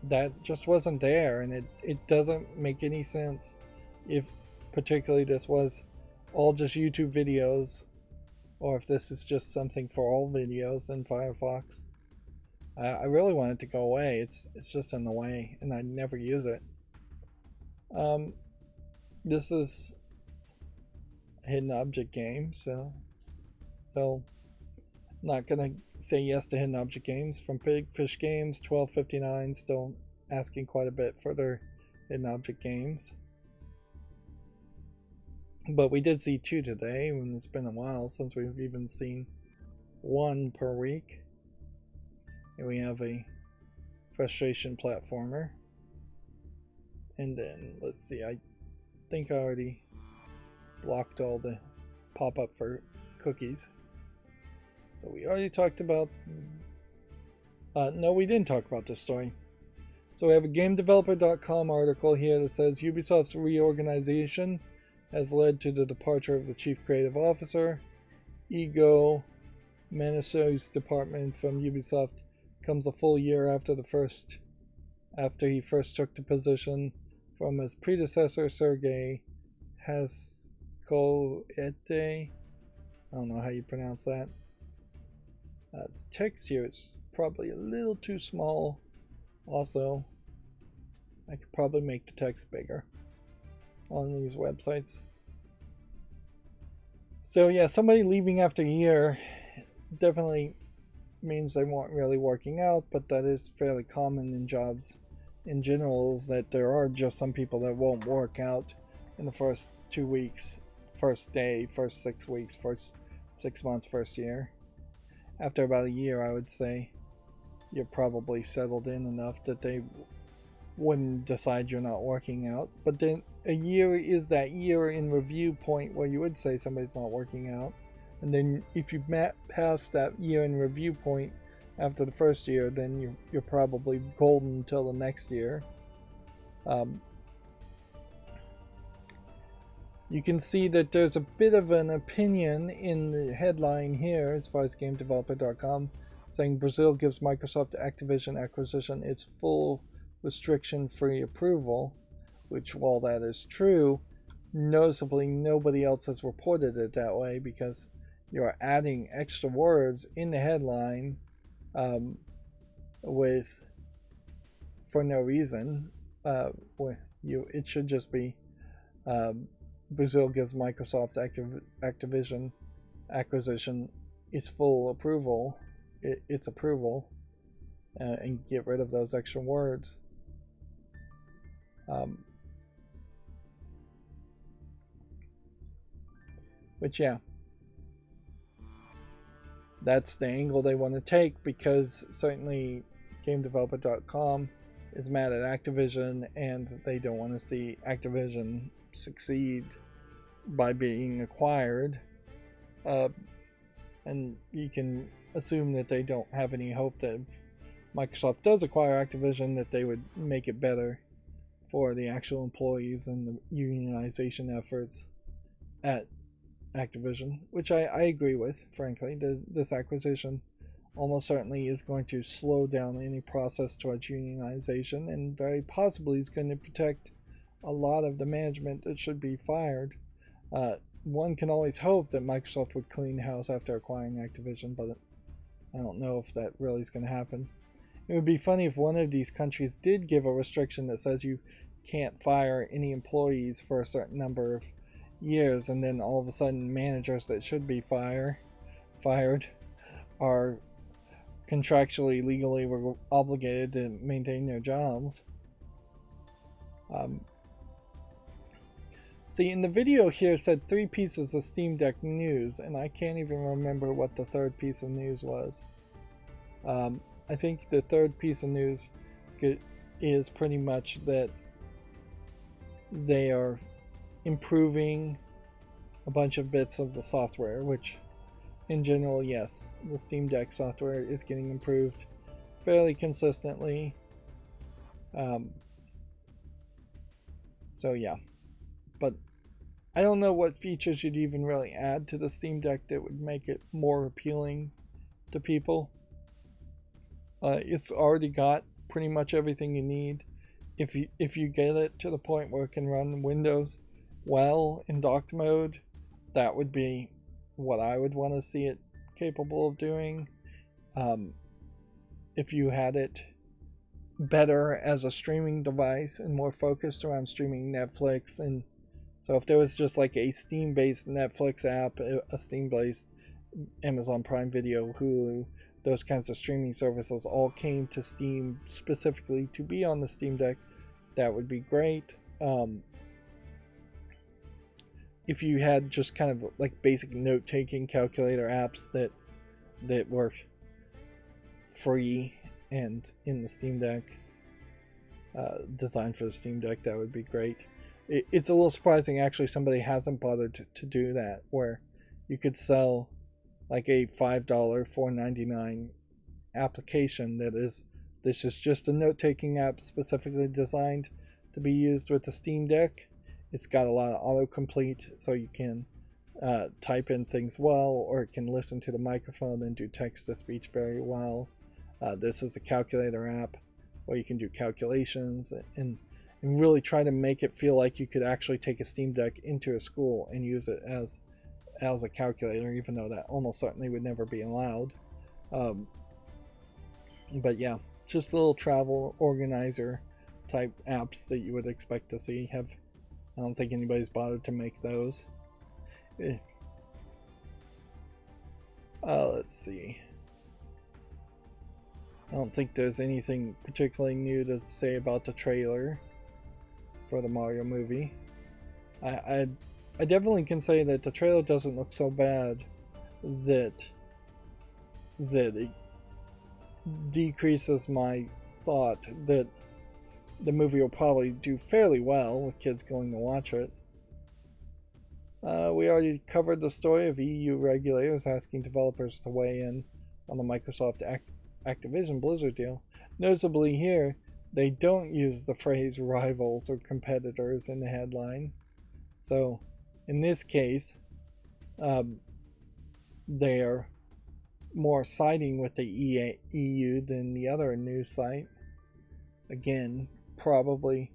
that just wasn't there, and it doesn't make any sense if particularly this was all just YouTube videos, or if this is just something for all videos in Firefox. I really want it to go away. It's just in the way, and I never use it. This is a hidden object game, so still not gonna say yes to hidden object games. From Big Fish Games, 1259, still asking quite a bit for their hidden object games. But we did see 2 today, and it's been a while since we've even seen 1 per week. And we have a frustration platformer. And then, let's see, I think I already blocked all the pop-up for cookies. So we already talked about... no, we didn't talk about this story. So we have a GameDeveloper.com article here that says Ubisoft's reorganization has led to the departure of the Chief Creative Officer. Igo Menasso's department from Ubisoft comes a full year after he first took the position from his predecessor Sergei Haskoete. I don't know how you pronounce that. The text here is probably a little too small. Also, I could probably make the text bigger on these websites. So yeah, somebody leaving after a year definitely means they weren't really working out, but that is fairly common in jobs in general, is that there are just some people that won't work out in the first 2 weeks, first day, first 6 weeks, first 6 months, first year. After about a year, I would say you're probably settled in enough that they wouldn't decide you're not working out. But then a year is that year in review point where you would say somebody's not working out. And then if you pass that year in review point after the first year, then you're probably golden until the next year. You can see that there's a bit of an opinion in the headline here as far as GameDeveloper.com, saying Brazil gives Microsoft Activision acquisition its full restriction-free approval, which, while that is true, noticeably nobody else has reported it that way, because you're adding extra words in the headline for no reason. It should just be Brazil gives Microsoft Activision acquisition its full approval, its approval, and get rid of those extra words. But yeah, that's the angle they want to take, because certainly GameDeveloper.com is mad at Activision, and they don't want to see Activision succeed by being acquired. And you can assume that they don't have any hope that if Microsoft does acquire Activision, that they would make it better for the actual employees and the unionization efforts at Activision, which I agree with, frankly. This acquisition almost certainly is going to slow down any process towards unionization, and very possibly is going to protect a lot of the management that should be fired. One can always hope that Microsoft would clean house after acquiring Activision, but I don't know if that really is going to happen. It would be funny if one of these countries did give a restriction that says you can't fire any employees for a certain number of years, and then all of a sudden managers that should be fired are contractually, legally were obligated to maintain their jobs. See, in the video here said 3 pieces of Steam Deck news, and I can't even remember what the third piece of news was. I think the third piece of news is pretty much that they are improving a bunch of bits of the software, which in general, yes, the Steam Deck software is getting improved fairly consistently. So yeah, but I don't know what features you'd even really add to the Steam Deck that would make it more appealing to people. It's already got pretty much everything you need. If you get it to the point where it can run Windows well in docked mode, that would be what I would want to see it capable of doing. If you had it better as a streaming device and more focused around streaming Netflix, and so if there was just like a Steam-based Netflix app, a Steam-based Amazon Prime Video, Hulu, those kinds of streaming services all came to Steam specifically to be on the Steam Deck, that would be great. if you had just kind of like basic note-taking calculator apps that were free and in the Steam Deck, designed for the Steam Deck, that would be great. It's a little surprising actually somebody hasn't bothered to do that, where you could sell like a $5 $4.99 application this is just a note-taking app specifically designed to be used with the Steam Deck. It's got a lot of autocomplete, so you can type in things well, or it can listen to the microphone and do text-to-speech very well. This is a calculator app where you can do calculations and really try to make it feel like you could actually take a Steam Deck into a school and use it as a calculator, even though that almost certainly would never be allowed. But yeah, just a little travel organizer type apps that you would expect to see. I don't think anybody's bothered to make those. Let's see. I don't think there's anything particularly new to say about the trailer for the Mario movie. I definitely can say that the trailer doesn't look so bad that it decreases my thought that the movie will probably do fairly well with kids going to watch it. We already covered the story of EU regulators asking developers to weigh in on the Microsoft Activision Blizzard deal. Noticeably here, they don't use the phrase rivals or competitors in the headline. So, in this case, they are more siding with the EU than the other news site. Again, probably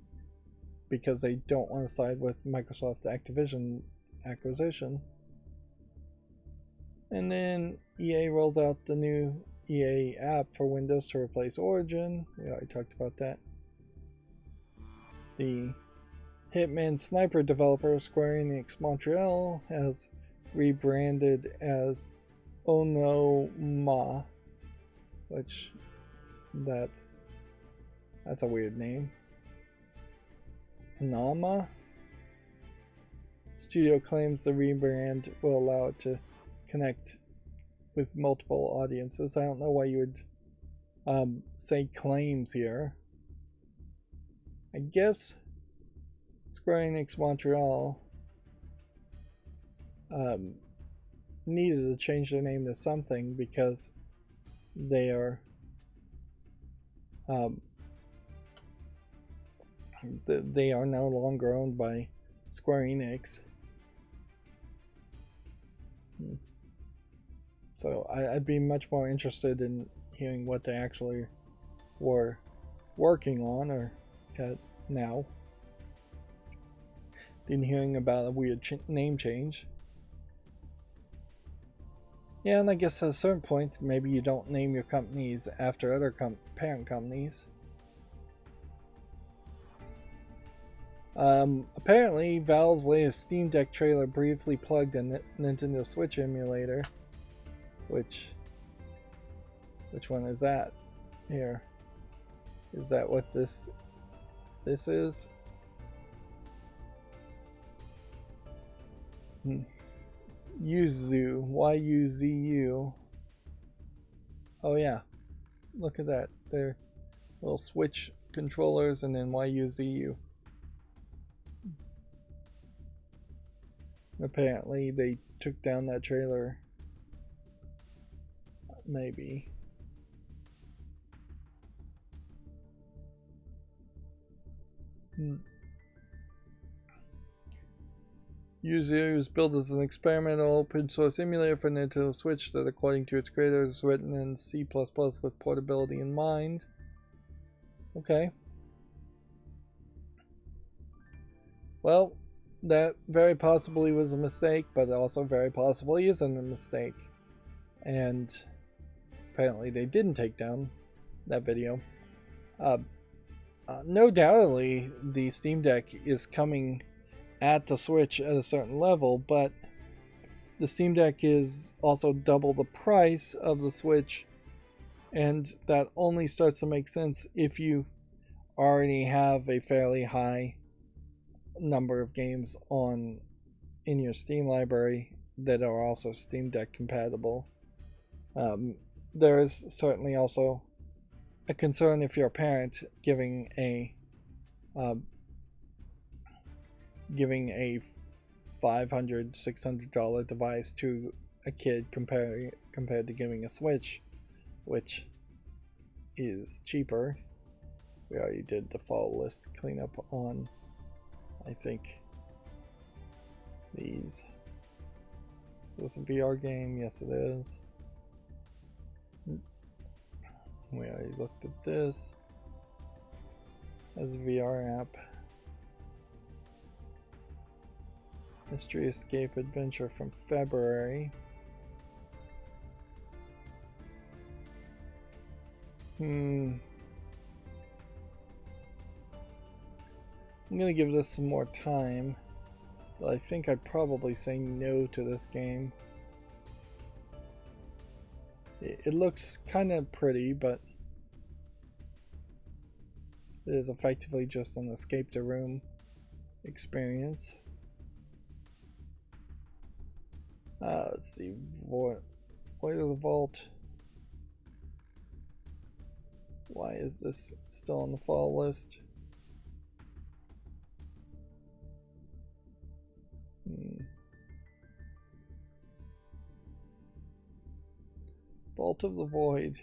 because they don't want to side with Microsoft's Activision acquisition. And then EA rolls out the new EA app for Windows to replace Origin. We already talked about that. The Hitman Sniper developer Square Enix Montreal has rebranded as Onoma, which that's a weird name. Onoma? Studio claims the rebrand will allow it to connect with multiple audiences. I don't know why you would say claims here. I guess Square Enix Montreal needed to change their name to something because they are they are no longer owned by Square Enix. So I'd be much more interested in hearing what they actually were working on or now than hearing about a weird name change. Yeah, and I guess at a certain point, maybe you don't name your companies after other parent companies. Apparently, Valve's latest Steam Deck trailer briefly plugged a Nintendo Switch emulator. Which one is that? Here. Is that what this is? Yuzu. Y-U-Z-U. Oh yeah. Look at that. They're little Switch controllers and then Y-U-Z-U. Apparently they took down that trailer. Maybe. Yuzu was built as an experimental open source emulator for Nintendo Switch that, according to its creators, is written in C++ with portability in mind. Okay. Well, that very possibly was a mistake, but also very possibly isn't a mistake. And apparently they didn't take down that video. No doubtedly, the Steam Deck is coming at the Switch at a certain level, but the Steam Deck is also double the price of the Switch, and that only starts to make sense if you already have a fairly high number of games on in your Steam library that are also Steam Deck compatible. There is certainly also a concern if you're a parent giving a $500-$600 device to a kid compared to giving a Switch, which is cheaper. We already did the fall list cleanup on, I think, these. Is this a VR game? Yes, it is. We already looked at this as a VR app. Mystery Escape Adventure from February. I'm gonna give this some more time, but I think I'd probably say no to this game. It looks kind of pretty, but it is effectively just an escape the room experience. Let's see, Void of the Vault. Why is this still on the fall list? Vault of the Void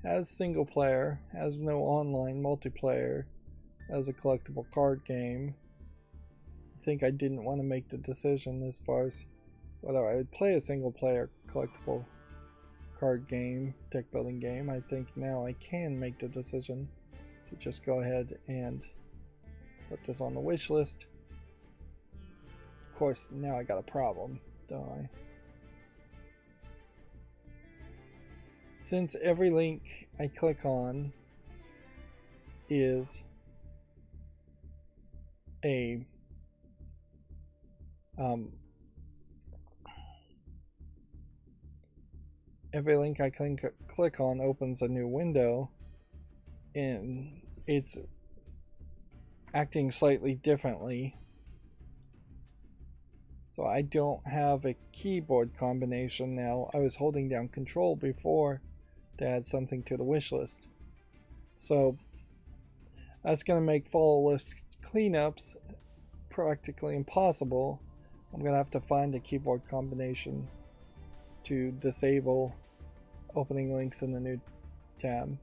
has single player, has no online multiplayer, as a collectible card game. I think I didn't want to make the decision as far as whether I would play a single player collectible card game, deck building game. I think now I can make the decision to just go ahead and put this on the wish list. Of course, now I got a problem, don't I? Since every link I click on is a every link I click on opens a new window, and it's acting slightly differently. So I don't have a keyboard combination now. I was holding down Control before to add something to the wish list. So that's going to make fall list cleanups practically impossible. I'm going to have to find a keyboard combination to disable opening links in the new tab.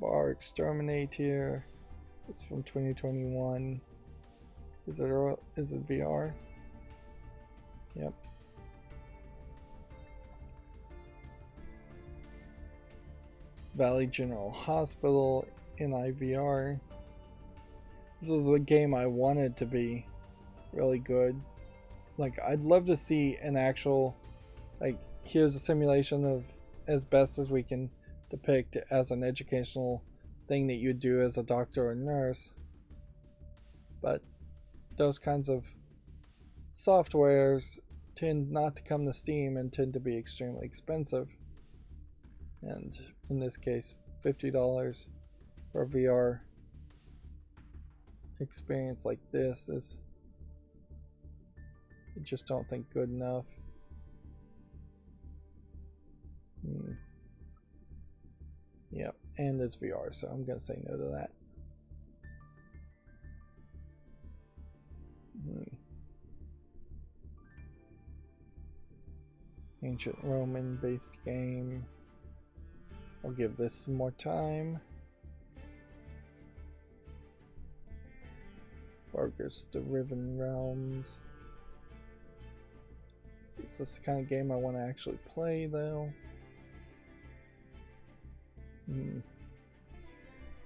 Bar Exterminate here. It's from 2021. Is it VR? Yep. Valley General Hospital in IVR. This is a game I wanted to be really good. Like, I'd love to see an actual, like, here's a simulation of as best as we can depict as an educational thing that you do as a doctor or nurse. But those kinds of softwares tend not to come to Steam and tend to be extremely expensive. And in this case, $50 for a VR experience like this is, I just don't think, good enough. Yep, and it's VR, so I'm gonna say no to that. Ancient Roman based game. I'll give this some more time. Vargas the Riven Realms. Is this the kind of game I want to actually play, though? I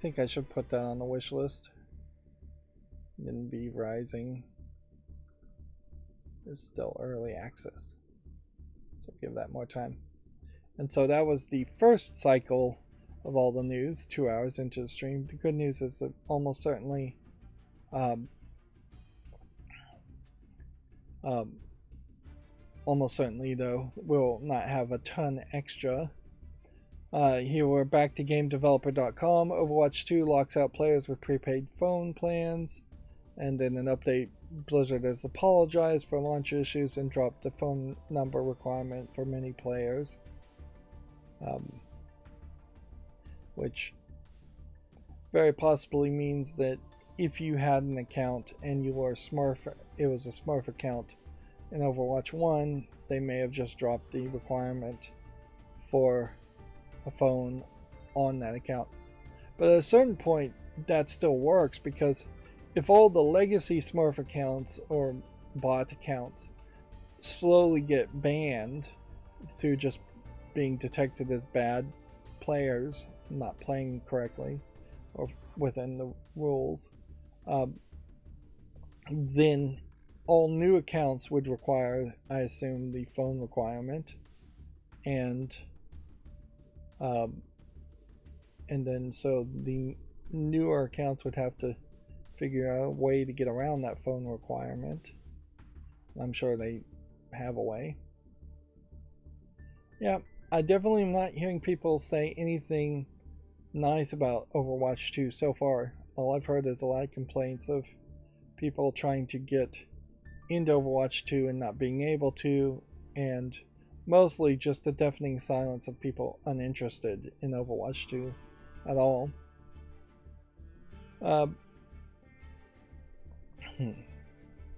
think I should put that on the wish list. Then be Rising is still early access, so give that more time. And so that was the first cycle of all the news, 2 hours into the stream. The good news is that almost certainly though we'll not have a ton extra. Here we're back to GameDeveloper.com. Overwatch 2 locks out players with prepaid phone plans. And in an update, Blizzard has apologized for launch issues and dropped the phone number requirement for many players. Which very possibly means that if you had an account and you were it was a Smurf account in Overwatch 1, they may have just dropped the requirement for a phone on that account. But at a certain point, that still works, because if all the legacy Smurf accounts or bot accounts slowly get banned through just being detected as bad players, not playing correctly or within the rules, then all new accounts would require, I assume, the phone requirement, and then so the newer accounts would have to figure out a way to get around that phone requirement. I'm sure they have a way. Yeah, I definitely am not hearing people say anything nice about Overwatch 2 so far. All I've heard is a lot of complaints of people trying to get into Overwatch 2 and not being able to, and mostly just a deafening silence of people uninterested in Overwatch 2 at all.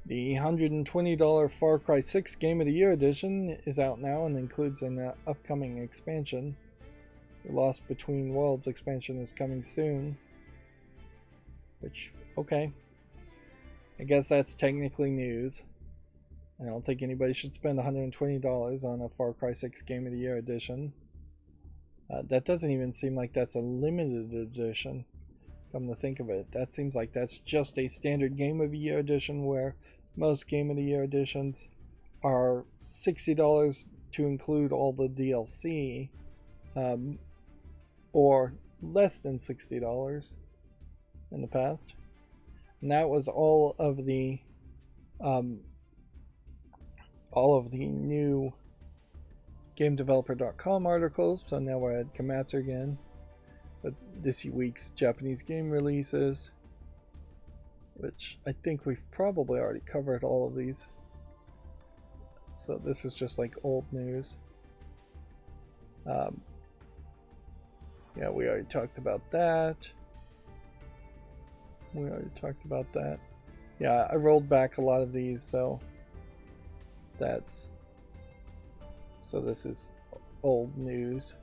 The $120 Far Cry 6 Game of the Year edition is out now and includes an upcoming expansion. The Lost Between Worlds expansion is coming soon. Which, okay. I guess that's technically news. I don't think anybody should spend $120 on a Far Cry 6 Game of the Year edition. That doesn't even seem like that's a limited edition. Come to think of it, that seems like that's just a standard Game of the Year edition, where most Game of the Year editions are $60 to include all the DLC, or less than $60 in the past. And that was all of the new GameDeveloper.com articles. So now we're at Komatsu again. But this week's Japanese game releases, which I think we've probably already covered all of these. So this is just like old news. Yeah, we already talked about that. Yeah, I rolled back a lot of these, so this is old news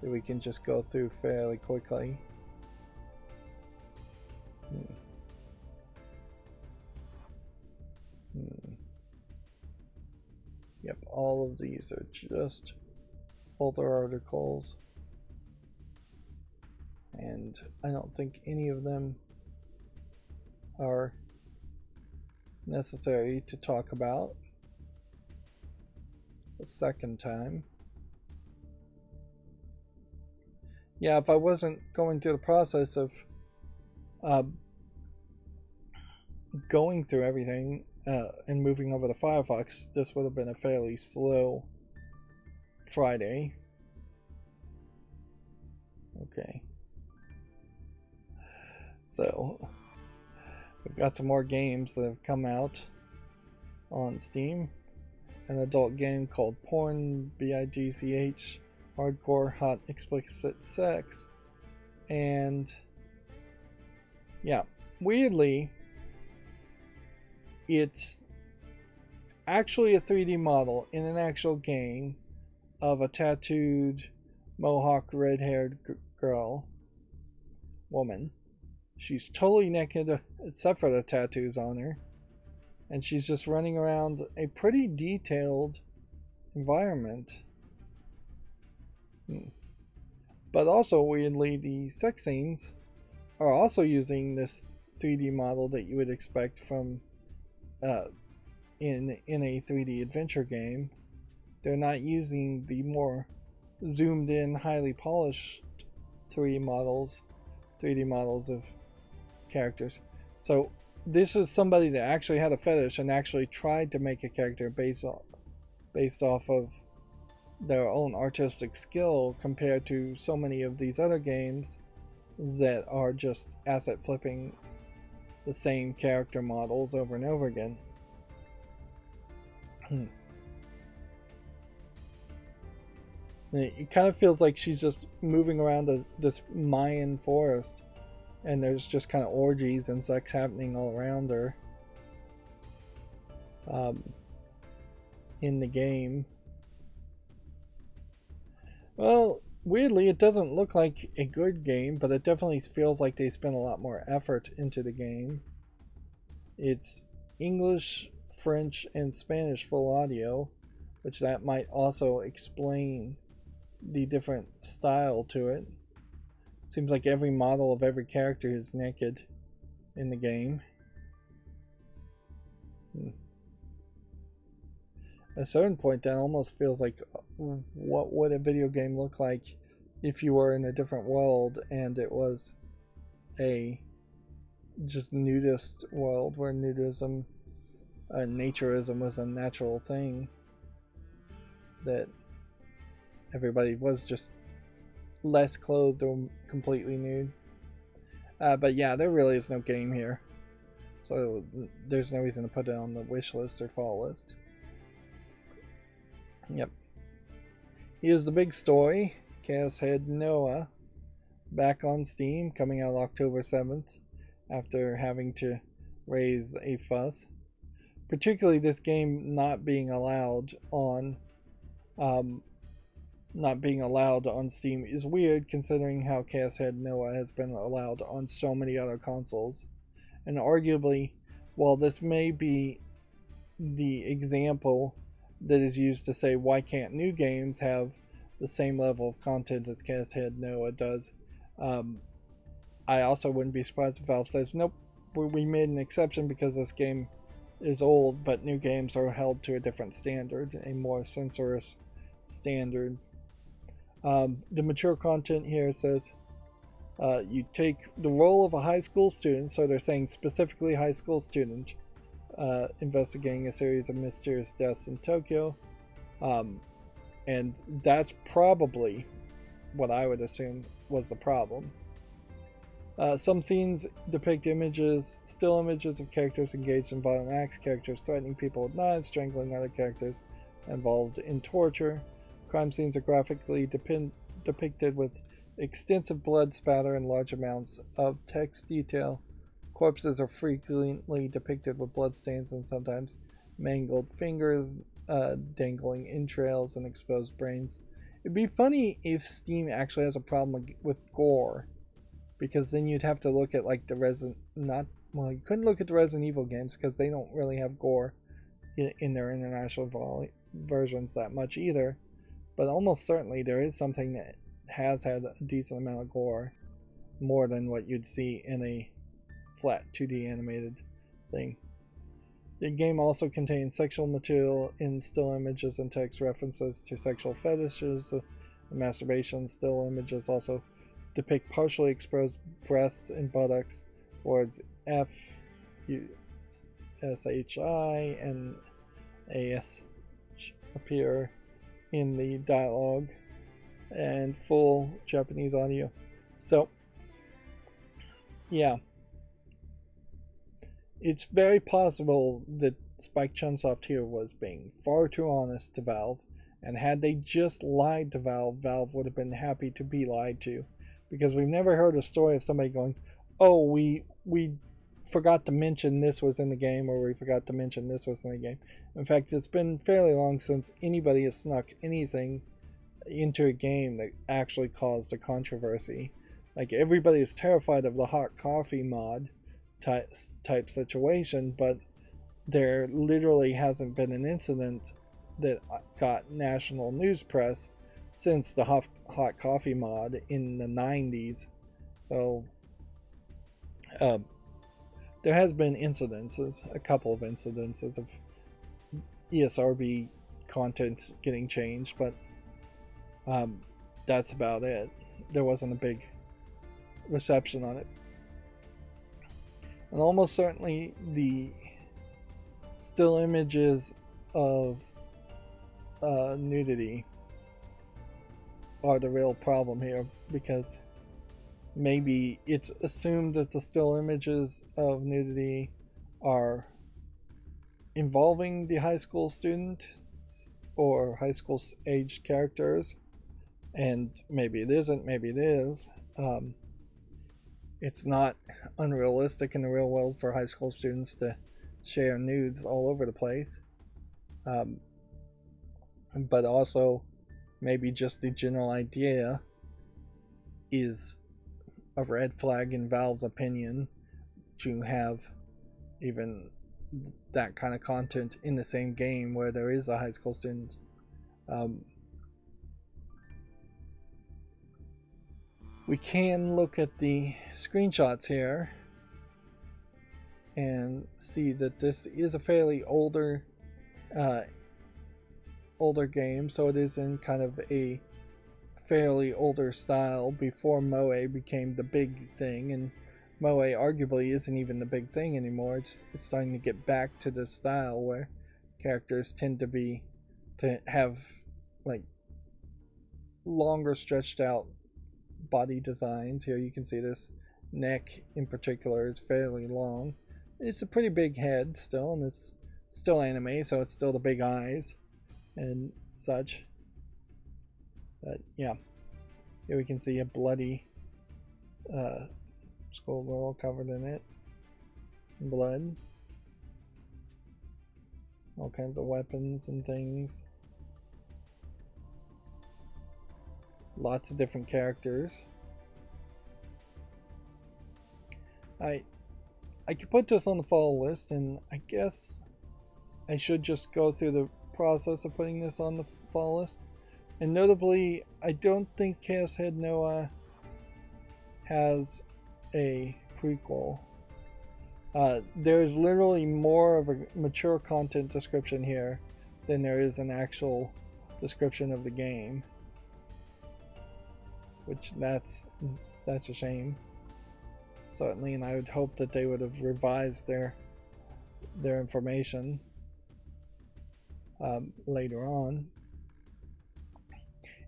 that we can just go through fairly quickly. Yep, all of these are just older articles, and I don't think any of them are necessary to talk about the second time. Yeah, if I wasn't going through the process of going through everything and moving over to Firefox, this would have been a fairly slow Friday. Okay. So, we've got some more games that have come out on Steam. An adult game called Porn, BIGCH, Hardcore Hot Explicit Sex. And yeah, weirdly, it's actually a 3D model in an actual game of a tattooed mohawk red-haired woman. She's totally naked except for the tattoos on her, and she's just running around a pretty detailed environment. But also, weirdly, the sex scenes are also using this 3D model that you would expect from in a 3D adventure game. They're not using the more zoomed in, highly polished 3D models of characters. So this is somebody that actually had a fetish and actually tried to make a character based off of their own artistic skill compared to so many of these other games that are just asset flipping the same character models over and over again. It kind of feels like she's just moving around this Mayan forest, and there's just kind of orgies and sex happening all around her in the game. Well, weirdly, it doesn't look like a good game, but it definitely feels like they spent a lot more effort into the game. It's English, French, and Spanish full audio, which that might also explain the different style to it. Seems like every model of every character is naked in the game. At a certain point, that almost feels like what would a video game look like if you were in a different world and it was a just nudist world where nudism, naturism was a natural thing, that everybody was just less clothed or completely nude. But yeah, there really is no game here, so there's no reason to put it on the wish list or fall list. Yep. Here's the big story. Chaos Head Noah, back on Steam, coming out October 7th, after having to raise a fuss. Particularly this game not being allowed on Steam is weird, considering how Chaos Head Noah has been allowed on so many other consoles. And arguably, while this may be the example that is used to say why can't new games have the same level of content as Chaos Head Noah does, I also wouldn't be surprised if Valve says, nope, we made an exception because this game is old, but new games are held to a different standard, a more censorious standard. The mature content here says you take the role of a high school student, so they're saying specifically high school student, investigating a series of mysterious deaths in Tokyo, and that's probably what I would assume was the problem. Some scenes depict still images of characters engaged in violent acts, characters threatening people with knives, strangling other characters involved in torture. Crime scenes are graphically depicted with extensive blood spatter and large amounts of text detail. Corpses are frequently depicted with bloodstains and sometimes mangled fingers, dangling entrails, and exposed brains. It'd be funny if Steam actually has a problem with gore, because then you'd have to look at like you couldn't look at the Resident Evil games because they don't really have gore in their international versions that much either. But almost certainly there is something that has had a decent amount of gore, more than what you'd see in a flat 2D animated thing. The game also contains sexual material in still images and text references to sexual fetishes and masturbation. Still images also depict partially exposed breasts and buttocks. Words F, U, S, H, I, and AS appear in the dialogue, and full Japanese audio. So, yeah. It's very possible that Spike Chunsoft here was being far too honest to Valve, and had they just lied to Valve, Valve would have been happy to be lied to, because we've never heard a story of somebody going, oh, we forgot to mention this was in the game, or we forgot to mention this was in the game. In fact, it's been fairly long since anybody has snuck anything into a game that actually caused a controversy. Like, everybody is terrified of the hot coffee mod type situation, but there literally hasn't been an incident that got national news press since the hot coffee mod in the 90s. So there has been a couple of incidences of ESRB content getting changed, but that's about it. There wasn't a big reception on it. And almost certainly the still images of nudity are the real problem here, because maybe it's assumed that the still images of nudity are involving the high school students or high school aged characters, and maybe it isn't, maybe it is. It's not unrealistic in the real world for high school students to share nudes all over the place. But also, maybe just the general idea is a red flag in Valve's opinion to have even that kind of content in the same game where there is a high school student. We can look at the screenshots here and see that this is a fairly older game, so it is in kind of a fairly older style before Moe became the big thing, and Moe arguably isn't even the big thing anymore. It's starting to get back to this style where characters tend to have like longer stretched out body designs. Here you can see this neck in particular is fairly long. It's a pretty big head still, and it's still anime, so it's still the big eyes and such. But yeah, here we can see a bloody schoolgirl covered in it, blood, all kinds of weapons and things, lots of different characters. I could put this on the follow list, and I guess I should just go through the process of putting this on the follow list. And notably, I don't think Chaos Head Noah has a prequel. There's literally more of a mature content description here than there is an actual description of the game, which that's a shame, certainly. And I would hope that they would have revised their information later on.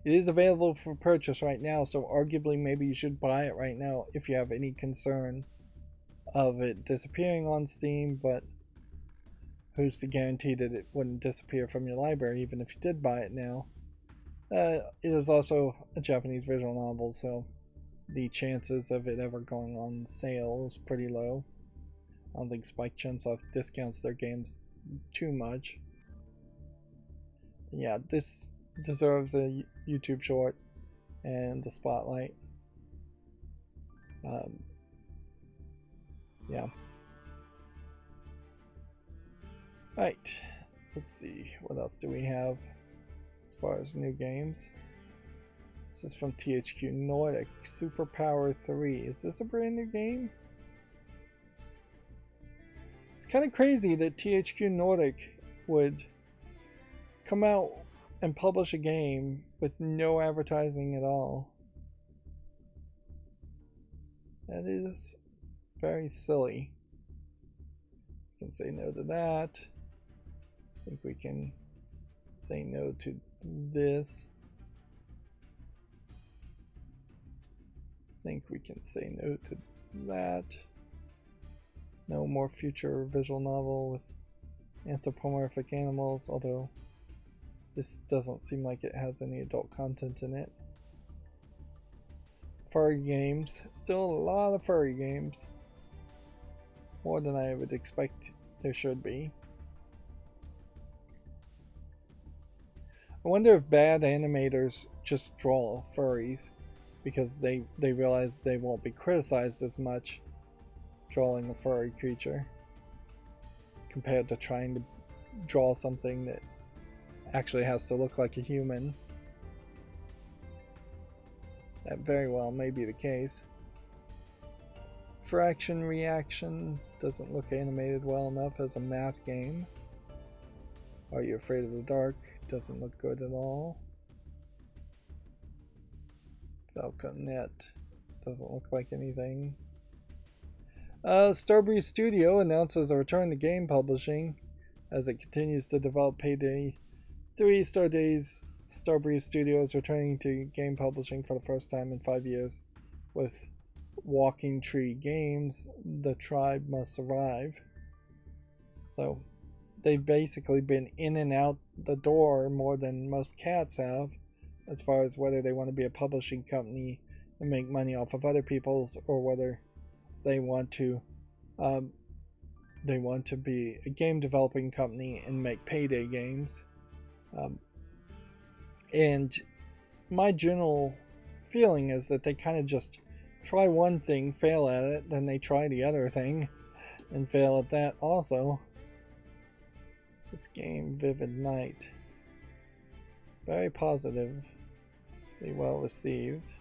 It is available for purchase right now, so arguably maybe you should buy it right now if you have any concern of it disappearing on Steam, but who's to guarantee that it wouldn't disappear from your library even if you did buy it now? It is also a Japanese visual novel, so the chances of it ever going on sale is pretty low. I don't think Spike Chunsoft discounts their games too much. Yeah, this deserves a YouTube short and a spotlight. Yeah. Right. Let's see. What else do we have as far as new games? This is from THQ Nordic. Superpower 3. Is this a brand new game? It's kind of crazy that THQ Nordic would come out and publish a game with no advertising at all. That is very silly. We can say no to that. I think we can say no to this. I think we can say no to that. No more future visual novel with anthropomorphic animals, although this doesn't seem like it has any adult content in it. Furry games. Still a lot of furry games. More than I would expect there should be. I wonder if bad animators just draw furries because they realize they won't be criticized as much drawing a furry creature compared to trying to draw something that actually has to look like a human. That very well may be the case. Fraction Reaction doesn't look animated well enough as a math game. Are You Afraid of the Dark? Doesn't look good at all. Falconet doesn't look like anything. Starbreeze Studio announces a return to game publishing as it continues to develop Payday 3, Star Days Starbreeze Studio is returning to game publishing for the first time in 5 years with Walking Tree Games, The Tribe Must Survive. So they've basically been in and out the door more than most cats have, as far as whether they want to be a publishing company and make money off of other people's, or whether they want to be a game developing company and make payday games. And my general feeling is that they kind of just try one thing, fail at it, then they try the other thing and fail at that also. This game, Vivid Night, very positively well received.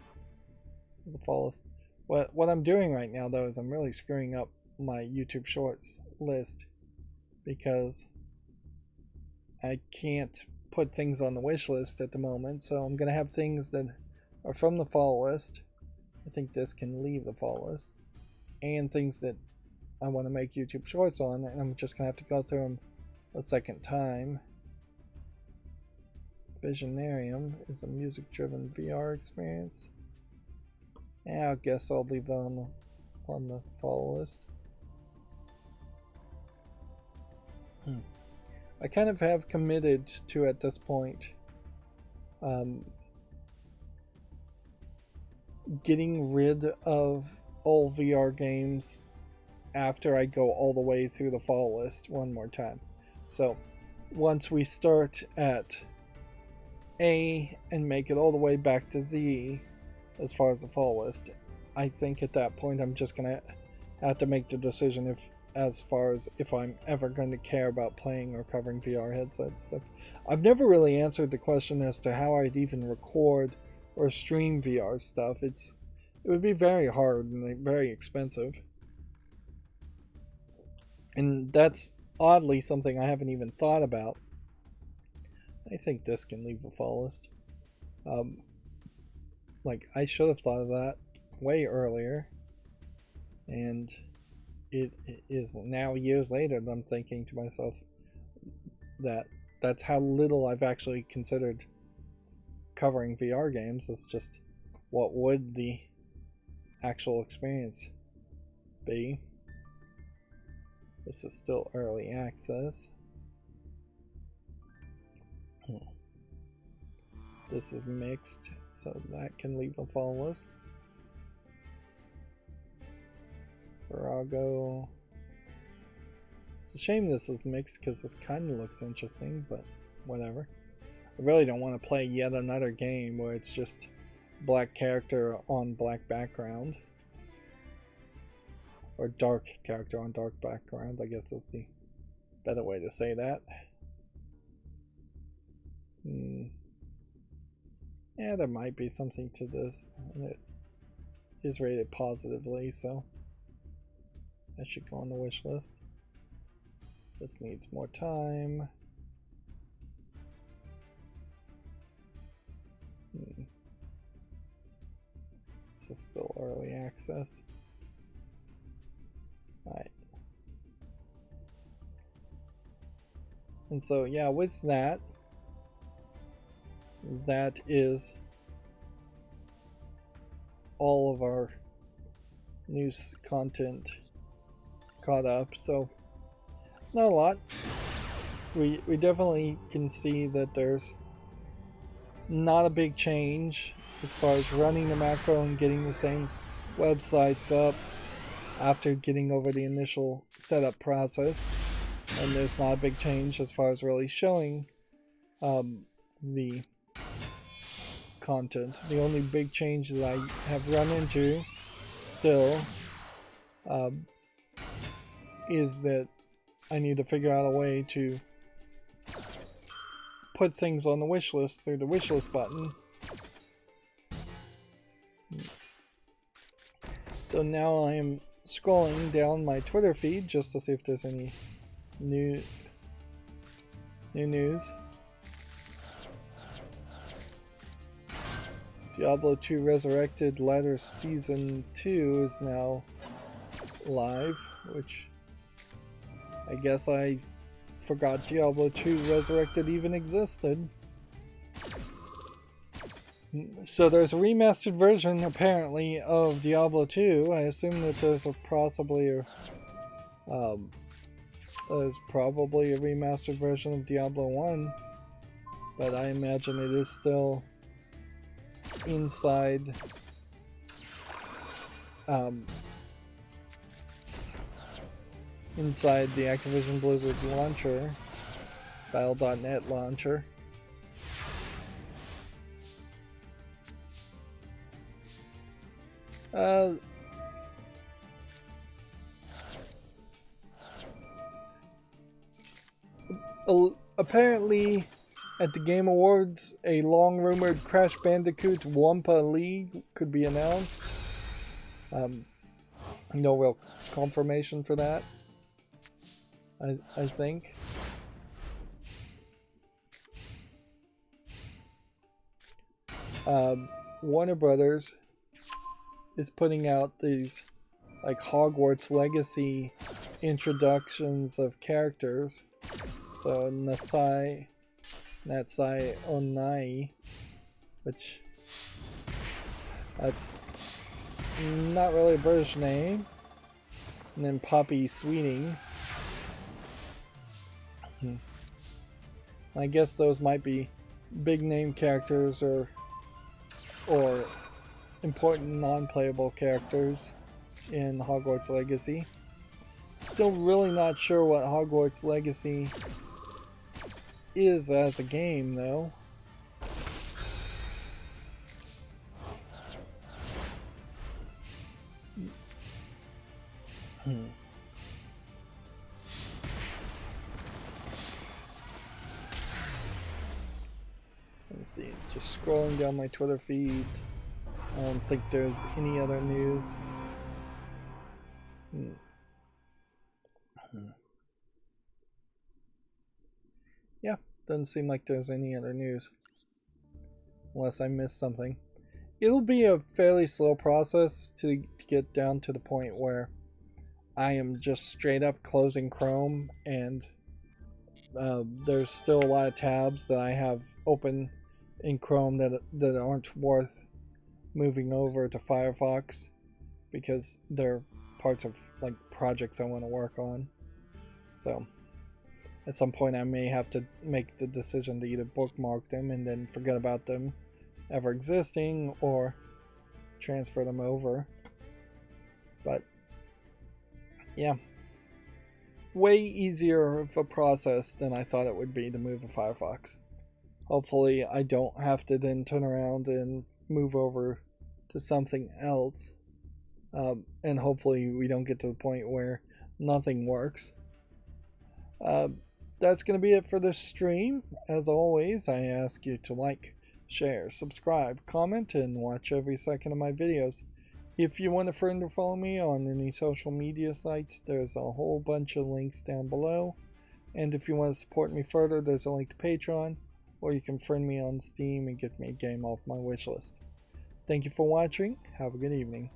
The Fallest. What I'm doing right now though is I'm really screwing up my YouTube Shorts list because I can't put things on the wish list at the moment, so I'm gonna have things that are from the fall list. I think this can leave the fall list, and things that I want to make YouTube Shorts on, and I'm just gonna have to go through them a second time. Visionarium is a music-driven VR experience. Yeah, I guess I'll leave that on the fall list. I kind of have committed to, at this point, getting rid of all VR games after I go all the way through the fall list one more time. So once we start at A and make it all the way back to Z as far as the fall list, I think at that point I'm just gonna have to make the decision as far as if I'm ever going to care about playing or covering VR headset stuff. I've never really answered the question as to how I'd even record or stream VR stuff. It would be very hard and very expensive. And that's oddly something I haven't even thought about. I think this can leave the fall list. Like, I should have thought of that way earlier. And it is now years later that I'm thinking to myself that that's how little I've actually considered covering VR games. It's just, what would the actual experience be? This is still early access. This is mixed, so that can leave the fall list. Rydo. It's a shame this is mixed because this kind of looks interesting, but whatever. I really don't want to play yet another game where it's just black character on black background. Or dark character on dark background, I guess is the better way to say that. Yeah, there might be something to this, and it is rated positively, so that should go on the wish list. This needs more time. This is still early access. Alright. And so, yeah, with that, that is all of our news content caught up. So not a lot. We definitely can see that there's not a big change as far as running the macro and getting the same websites up after getting over the initial setup process, and there's not a big change as far as really showing the content. The only big change that I have run into still is that I need to figure out a way to put things on the wish list through the wish list button. So now I am scrolling down my Twitter feed just to see if there's any new news. Diablo 2 Resurrected Ladder Season 2 is now live, which I guess I forgot Diablo 2 Resurrected even existed. So there's a remastered version, apparently, of Diablo 2. I assume that there's probably a remastered version of Diablo 1, but I imagine it is still inside inside the Activision Blizzard launcher, Battle.net launcher. Apparently, at the Game Awards, a long-rumored Crash Bandicoot Wumpa League could be announced. No real confirmation for that, I think. Warner Brothers is putting out these like Hogwarts Legacy introductions of characters. So Natsai Onai, which that's not really a British name, and then Poppy Sweeting. I guess those might be big name characters or important non-playable characters in Hogwarts Legacy. Still really not sure what Hogwarts Legacy is as a game, though. Let's see, it's just scrolling down my Twitter feed. I don't think there's any other news. Yeah, doesn't seem like there's any other news. Unless I missed something. It'll be a fairly slow process to get down to the point where I am just straight up closing Chrome, and there's still a lot of tabs that I have open in Chrome that aren't worth moving over to Firefox because they're parts of like projects I want to work on. So at some point I may have to make the decision to either bookmark them and then forget about them ever existing, or transfer them over. But yeah, way easier of a process than I thought it would be to move to Firefox. Hopefully I don't have to then turn around and move over to something else, and hopefully we don't get to the point where nothing works. That's going to be it for this stream. As always, I ask you to like, share, subscribe, comment, and watch every second of my videos. If you want a friend to follow me on any social media sites, there's a whole bunch of links down below. And if you want to support me further, there's a link to Patreon, or you can friend me on Steam and get me a game off my wishlist. Thank you for watching. Have a good evening.